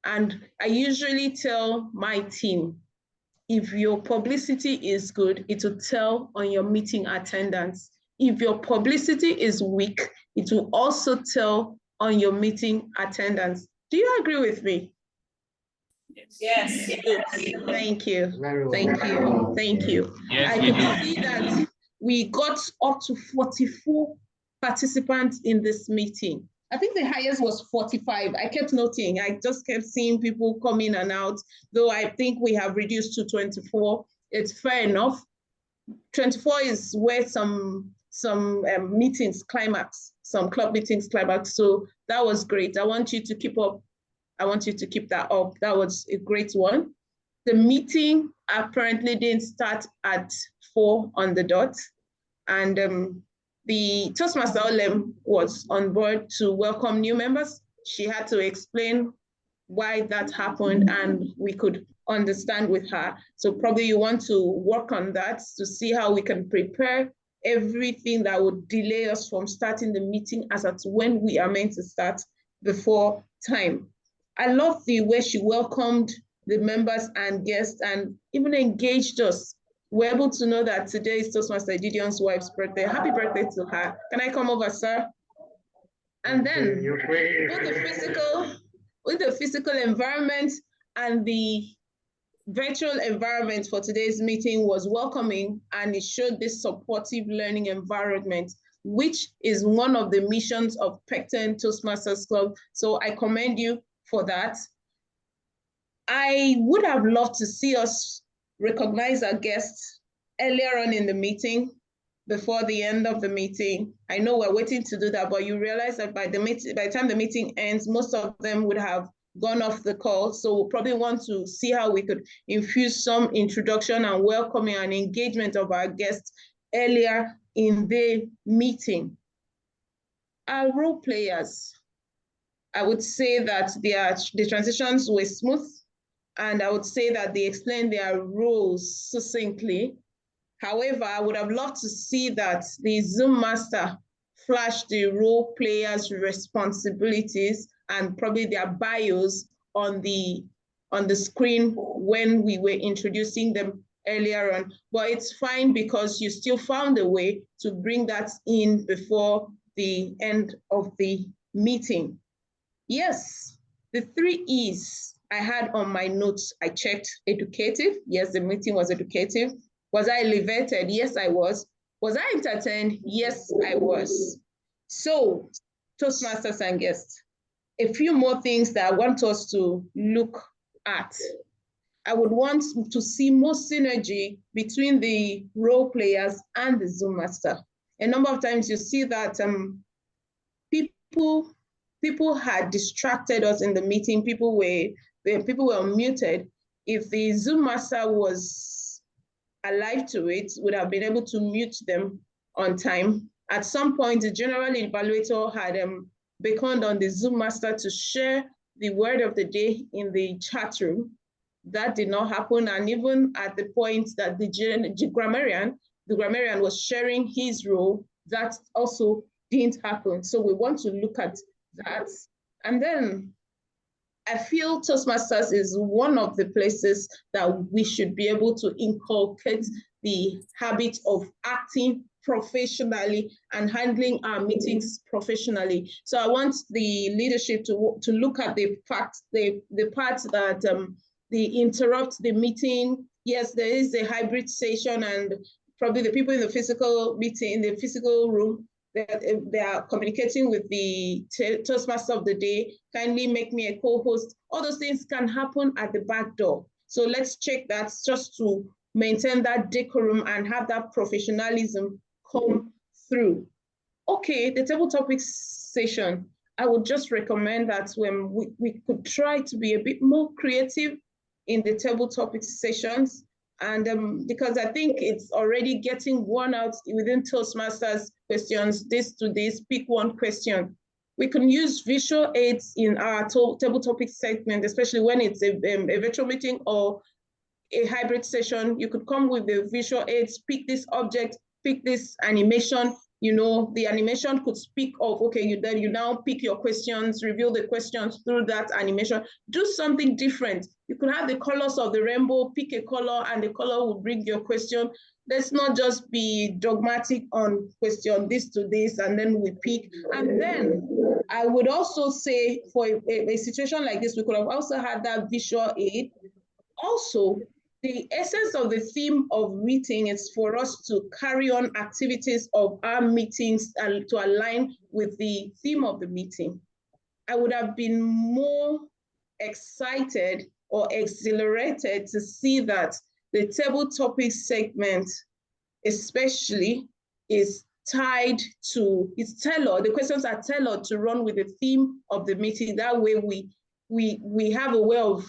And I usually tell my team, if your publicity is good, it will tell on your meeting attendance. If your publicity is weak, it will also tell on your meeting attendance. Do you agree with me? Yes. Thank you. Very well. Thank you. Thank you. Yes, I we can do. see that we got up to 44 participants in this meeting. I think the highest was 45. I kept noting, I just kept seeing people come in and out, though I think we have reduced to 24. It's fair enough. 24 is where some meetings climax, some club meetings climax. So that was great. I want you to keep up. I want you to keep that up. That was a great one. The meeting apparently didn't start at 4 on the dot. And the Toastmaster Olem was on board to welcome new members. She had to explain why that happened and we could understand with her. So probably you want to work on that to see how we can prepare everything that would delay us from starting the meeting as at when we are meant to start before time. I love the way she welcomed the members and guests and even engaged us. We're able to know that today is Toastmaster Gideon's wife's birthday. Happy birthday to her. Can I come over, sir? And then with the physical environment and the virtual environment for today's meeting was welcoming, and it showed this supportive learning environment, which is one of the missions of Pecten Toastmasters Club. So I commend you for that. I would have loved to see us recognize our guests earlier on in the meeting, before the end of the meeting. I know we're waiting to do that, but you realize that by the time the meeting ends, most of them would have gone off the call. So we'll probably want to see how we could infuse some introduction and welcoming and engagement of our guests earlier in the meeting. Our role players, I would say that the transitions were smooth, and I would say that they explained their roles succinctly. However, I would have loved to see that the Zoom master flashed the role players' responsibilities and probably their bios on the screen when we were introducing them earlier on. But it's fine because you still found a way to bring that in before the end of the meeting. Yes, the 3 E's I had on my notes. I checked educative. Yes, the meeting was educative. Was I elevated? Yes, I was. Was I entertained? Yes, I was. So, Toastmasters and guests, a few more things that I want us to look at. I would want to see more synergy between the role players and the Zoom master. A number of times you see that people had distracted us in the meeting. People were muted. If the Zoom master was alive to it, would have been able to mute them on time. At some point, the general evaluator had beckoned on the Zoom master to share the word of the day in the chat room. That did not happen. And even at the point that the grammarian was sharing his role, that also didn't happen. So we want to look at that. And then I feel Toastmasters is one of the places that we should be able to inculcate the habit of acting professionally and handling our meetings professionally. So I want the leadership to look at the fact, the part that they interrupt the meeting. Yes, there is a hybrid session, and probably the people in the physical meeting, in the physical room, they are communicating with the Toastmaster of the day. Kindly make me a co-host. All those things can happen at the back door. So let's check that just to maintain that decorum and have that professionalism come through. Okay, the table topics session. I would just recommend that when we could try to be a bit more creative in the table topics sessions. And because I think it's already getting worn out within Toastmasters questions, this to this, pick one question. We can use visual aids in our table topics segment, especially when it's a virtual meeting or a hybrid session. You could come with the visual aids, pick this object, pick this animation. You know, the animation could speak of, okay, you now pick your questions, reveal the questions through that animation. Do something different. You could have the colors of the rainbow, pick a color, and the color will bring your question. Let's not just be dogmatic on question this to this, and then we pick. And then I would also say for a situation like this, we could have also had that visual aid. Also, the essence of the theme of meeting is for us to carry on activities of our meetings and to align with the theme of the meeting. I would have been more excited or exhilarated to see that the table topics segment especially is tied to, it's tailored, the questions are tailored to run with the theme of the meeting. That way we have a way of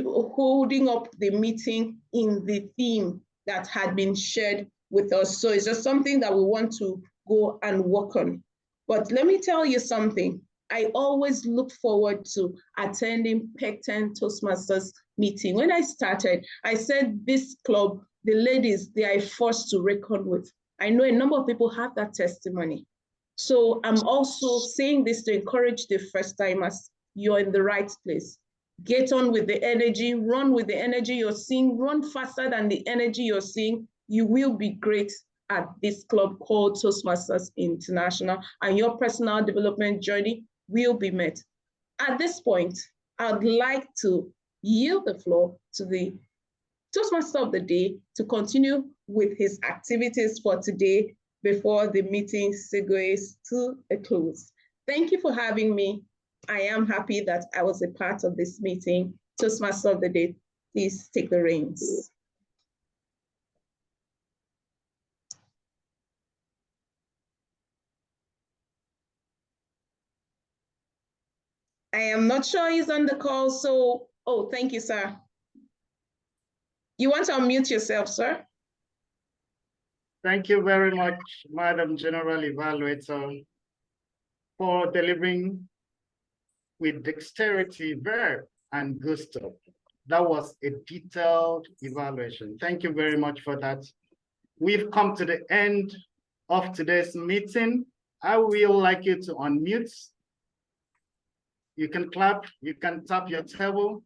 holding up the meeting in the theme that had been shared with us. So it's just something that we want to go and work on. But let me tell you something. I always look forward to attending Pecten Toastmasters meeting. When I started, I said this club, the ladies, they are a force to reckon with. I know a number of people have that testimony. So I'm also saying this to encourage the first timers. You're in the right place. Get on with the energy, run with the energy you're seeing, run faster than the energy you're seeing. You will be great at this club called Toastmasters International, and your personal development journey will be met. At this point, I'd like to yield the floor to the Toastmaster of the day to continue with his activities for today before the meeting segues to a close. Thank you for having me. I am happy that I was a part of this meeting. Toastmaster of the day, please take the reins. I am not sure he's on the call, so, oh, thank you, sir. You want to unmute yourself, sir? Thank you very much, Madam General Evaluator, for delivering with dexterity, verve, and gusto. That was a detailed evaluation. Thank you very much for that. We've come to the end of today's meeting. I will like you to unmute. You can clap, you can tap your table.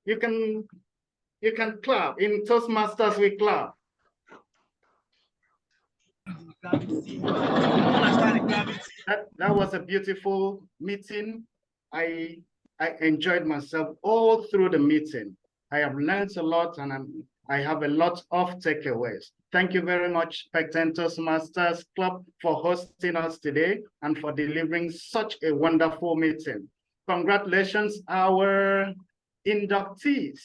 You can clap. In Toastmasters, we clap. That was a beautiful meeting. I enjoyed myself all through the meeting. I have learned a lot, and I have a lot of takeaways. Thank you very much, Pecten Toastmasters Club, for hosting us today and for delivering such a wonderful meeting. Congratulations, our inductees,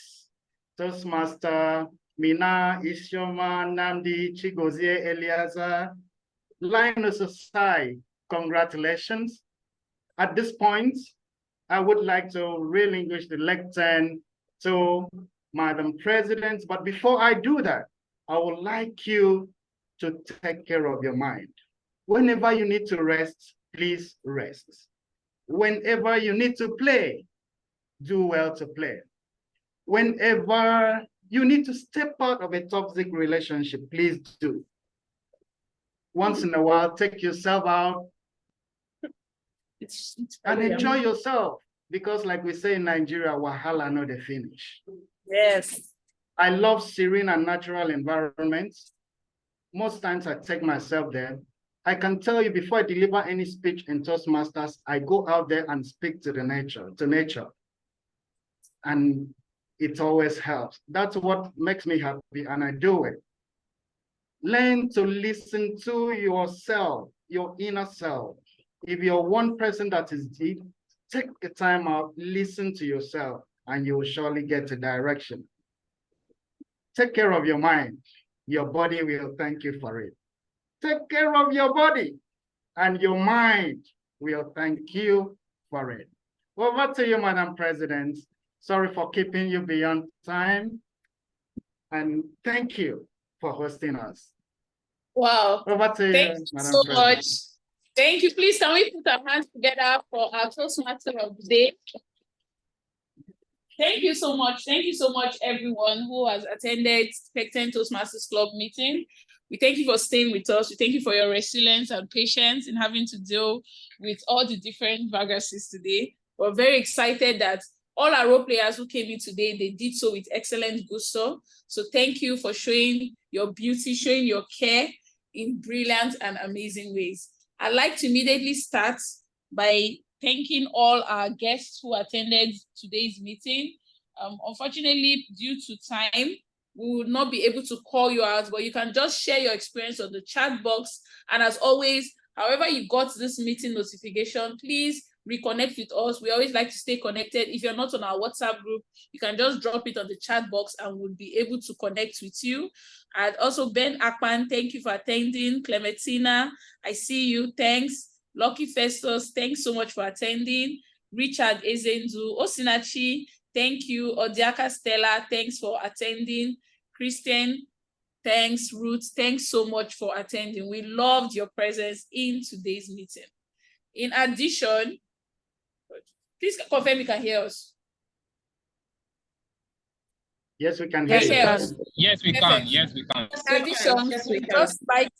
Toastmaster Mina, Isioma, Namdi, Chigozie, Eliaza, Linus Osai, congratulations. At this point, I would like to relinquish the lectern to Madam President, but before I do that, I would like you to take care of your mind. Whenever you need to rest, please rest. Whenever you need to play, do well to play. Whenever you need to step out of a toxic relationship, please do. Once in a while, take yourself out and enjoy yourself, because like we say in Nigeria, wahala no dey finish. Yes. I love serene and natural environments. most times I take myself there. I can tell you before I deliver any speech in Toastmasters, I go out there and speak to nature. And it always helps. That's what makes me happy, and I do it. Learn to listen to yourself, your inner self. If you're one person that is deep, take the time out, listen to yourself, and you will surely get a direction. Take care of your mind. Your body will thank you for it. Take care of your body, and your mind will thank you for it. Over to you, Madam President. Sorry for keeping you beyond time. And thank you for hosting us. Wow. Over to you, Thank you Madam so President. much. Thank you. Please, can we put our hands together for our Toastmaster of the day? Thank you so much. Thank you so much, everyone who has attended Pecten Toastmasters Club meeting. We thank you for staying with us. We thank you for your resilience and patience in having to deal with all the different vagaries today. We're very excited that all our role players who came in today, they did so with excellent gusto. So thank you for showing your beauty, showing your care in brilliant and amazing ways. I'd like to immediately start by thanking all our guests who attended today's meeting. Unfortunately, due to time, we will not be able to call you out, but you can just share your experience on the chat box. And as always, however you got this meeting notification, please reconnect with us. We always like to stay connected. If you're not on our WhatsApp group, you can just drop it on the chat box and we'll be able to connect with you. And also Ben Akpan, thank you for attending. Clementina, I see you, thanks. Lucky Festus, thanks so much for attending. Richard Ezendu, Osinachi, thank you. Odiaka Stella, thanks for attending. Christian, thanks. Ruth, thanks so much for attending. We loved your presence in today's meeting. In addition, please confirm you can hear us. Yes, we can hear you. Yes, we can. Yes, we can. In addition, we'd just like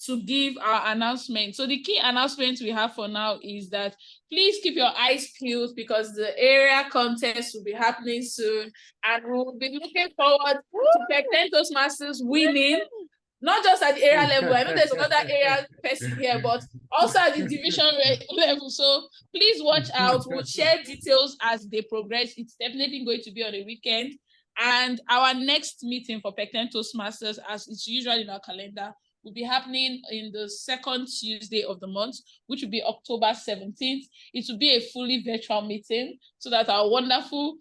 to give our announcement. So the key announcement we have for now is that please keep your eyes peeled because the area contest will be happening soon. And we'll be looking forward to Pecten Toastmasters winning, not just at the area level. I know there's another area person here, but also at the division level. So please watch out. We'll share details as they progress. It's definitely going to be on a weekend. And our next meeting for Pecten Toastmasters, as it's usually in our calendar, will be happening in the second Tuesday of the month, which will be October 17th. It will be a fully virtual meeting so that our wonderful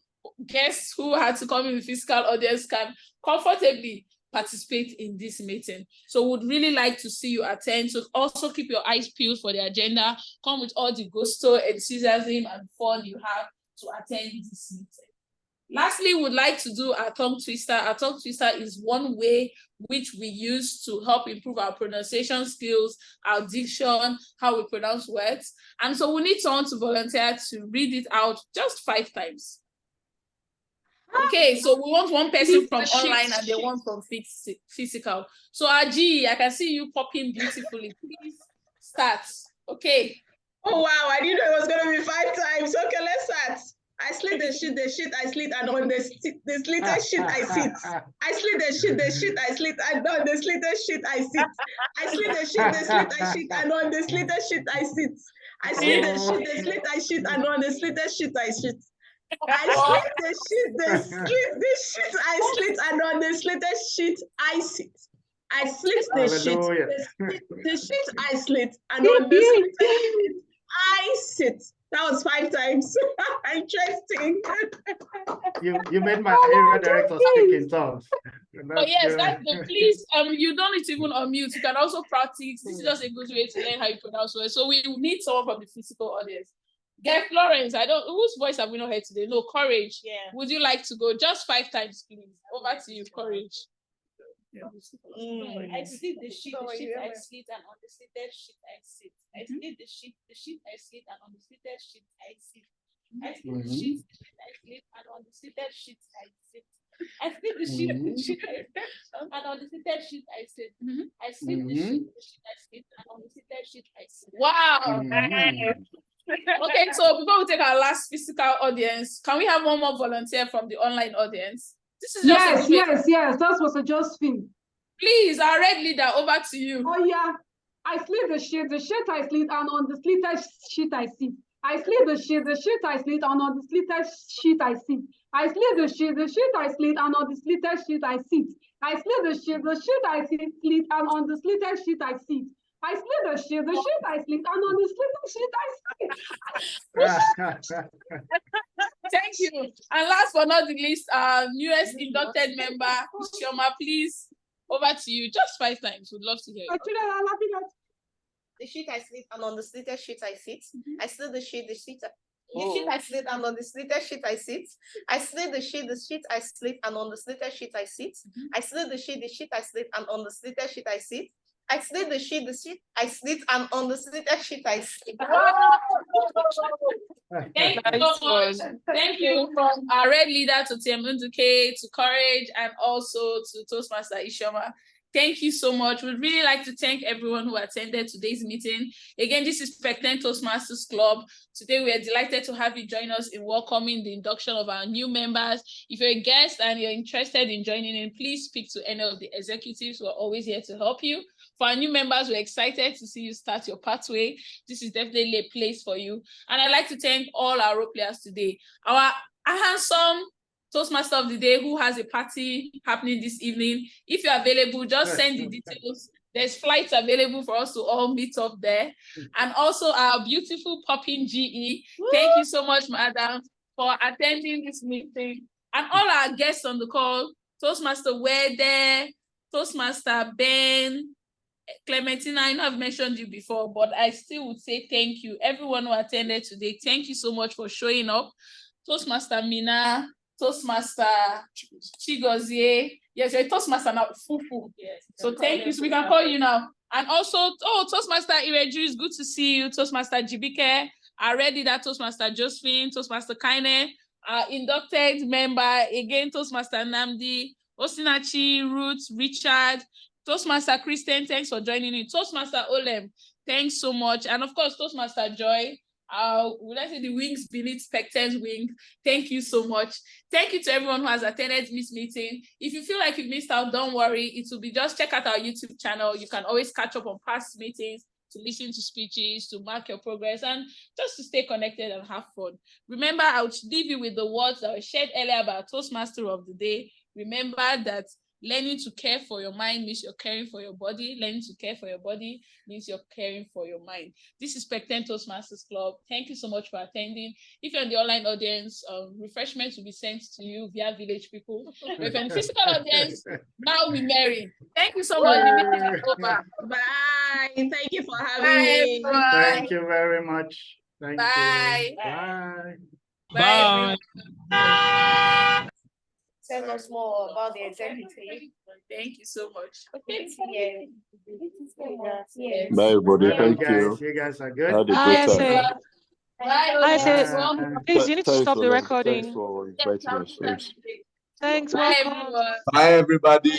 guests who had to come in the physical audience can comfortably participate in this meeting. So we'd really like to see you attend. So also keep your eyes peeled for the agenda. Come with all the gusto, enthusiasm, and fun you have to attend this meeting. Lastly, we'd like to do our tongue twister. Our tongue twister is one way which we use to help improve our pronunciation skills, our diction, how we pronounce words. And so we need someone to volunteer to read it out just 5 times. Okay, so we want one person from online and they want from physical. So Aji, I can see you popping beautifully. Please start. Okay. Oh wow, I didn't know it was gonna be 5 times. Okay, let's start. I sleep the shit, I sleep, and on the slitted shit, I sit. I sleep the shit, I sleep, and on the slitted shit, I sit. I sleep the shit, I shit, and on the slitted shit, I sit. I sleep the shit, I shit, and on the slitted shit, I shit. I sleep the shit, I sleep, and on the slitted shit, I sit. I sleep the shit, I sleep, and on the slitted shit, I sit. That was 5 times. Interesting. You made my area director speak in tongues. Oh yes, that's good. Please, you don't need to even unmute. You can also practice. This is just a good way to learn how you pronounce words. So we need someone from the physical audience. Get Florence. Whose voice have we not heard today? No, Courage. Yeah. Would you like to go? Just 5 times, please. Over to you, Courage. I sleep the shit, I sleep, and on the seated shit I sit. I sleep the shit, I sleep, and on the seated shit I sit. I sleep the shit, I sleep, and on the seated shit I sit. I sleep the shit, I sleep, and on the seated shit I sit. I sleep the shit, I sleep, and on the seated shit I sit. Wow. Okay, so before we take our last physical audience, can we have one more volunteer from the online audience? This is just yes. That was a Josephine. Please, our red leader, over to you. Oh yeah, I slit the sheet I slit, and on the slitted sheet I sit. I slit the sheet I slit, and on the slitted sheet I sit. I slit the sheet I slit, and on the slitted sheet I sit. I slit the sheet I slit, and on the slitted sheet I sit. I slit the sheet I slit, and on the slitted sheet I sit. Thank you. And last but not the least, our newest inducted member, Isioma, please, over to you. Just 5 times. We'd love to hear you. The sheet I slit, and on the slitted sheet I sit. I slit the sheet I slit, and on the slitted sheet I sit. I slit the sheet I slit, and on the slitted sheet I sit. I slit the sheet I slit, and on the slitted sheet I sit. I slit the sheet I slit, and on the slitted sheet I sit. Thank you so much. Thank you from our red leader to Temunduke, to Courage, and also to Toastmaster Isioma. Thank you so much. We'd really like to thank everyone who attended today's meeting. Again, this is Pecten Toastmasters Club. Today, we are delighted to have you join us in welcoming the induction of our new members. If you're a guest and you're interested in joining in, please speak to any of the executives who are always here to help you. For our new members, we're excited to see you start your pathway. This is definitely a place for you. And I'd like to thank all our role players today. Our handsome Toastmaster of the day who has a party happening this evening. If you're available, just send the details. There's flights available for us to all meet up there. And also our beautiful popping GE. Thank you so much, madam, for attending this meeting. And all our guests on the call, Toastmaster Wede, Toastmaster Ben, Clementina, I know I've mentioned you before, but I still would say thank you. Everyone who attended today, thank you so much for showing up. Toastmaster Mina, Toastmaster Chigozie. Yes, you're a Toastmaster now. Fufu. Yes. So thank you. So we can call you now. And also, Toastmaster Ireju, it's good to see you. Toastmaster Jibike, already that Toastmaster Josephine, Toastmaster Kaine, inducted member, again, Toastmaster Namdi, Osinachi, Ruth, Richard, Toastmaster Christian, thanks for joining in. Toastmaster Olem, thanks so much. And of course, Toastmaster Joy, would I say the wings beneath Pecten's wing? Thank you so much. Thank you to everyone who has attended this meeting. If you feel like you missed out, don't worry. It will be just check out our YouTube channel. You can always catch up on past meetings, to listen to speeches, to mark your progress, and just to stay connected and have fun. Remember, I would leave you with the words that were shared earlier by our Toastmaster of the day. Remember that learning to care for your mind means you're caring for your body. Learning to care for your body means you're caring for your mind. This is Pecten Toastmasters Club. Thank you so much for attending. If you're in the online audience, refreshments will be sent to you via Village People. If you're in the physical audience, now we marry. Thank you so much. The meeting is over. Bye. Thank you for having me. Thank you very much. Thank Bye. you. Bye. Bye. Bye. Tell us more about the executive. Thank you so much. Okay. Bye, everybody. Thank you. You guys are good. Had a Hi, great time. Hi, please, you need to stop the recording. Thanks for inviting us. Thanks. Thanks, Bye, welcome. everyone. Bye, everybody.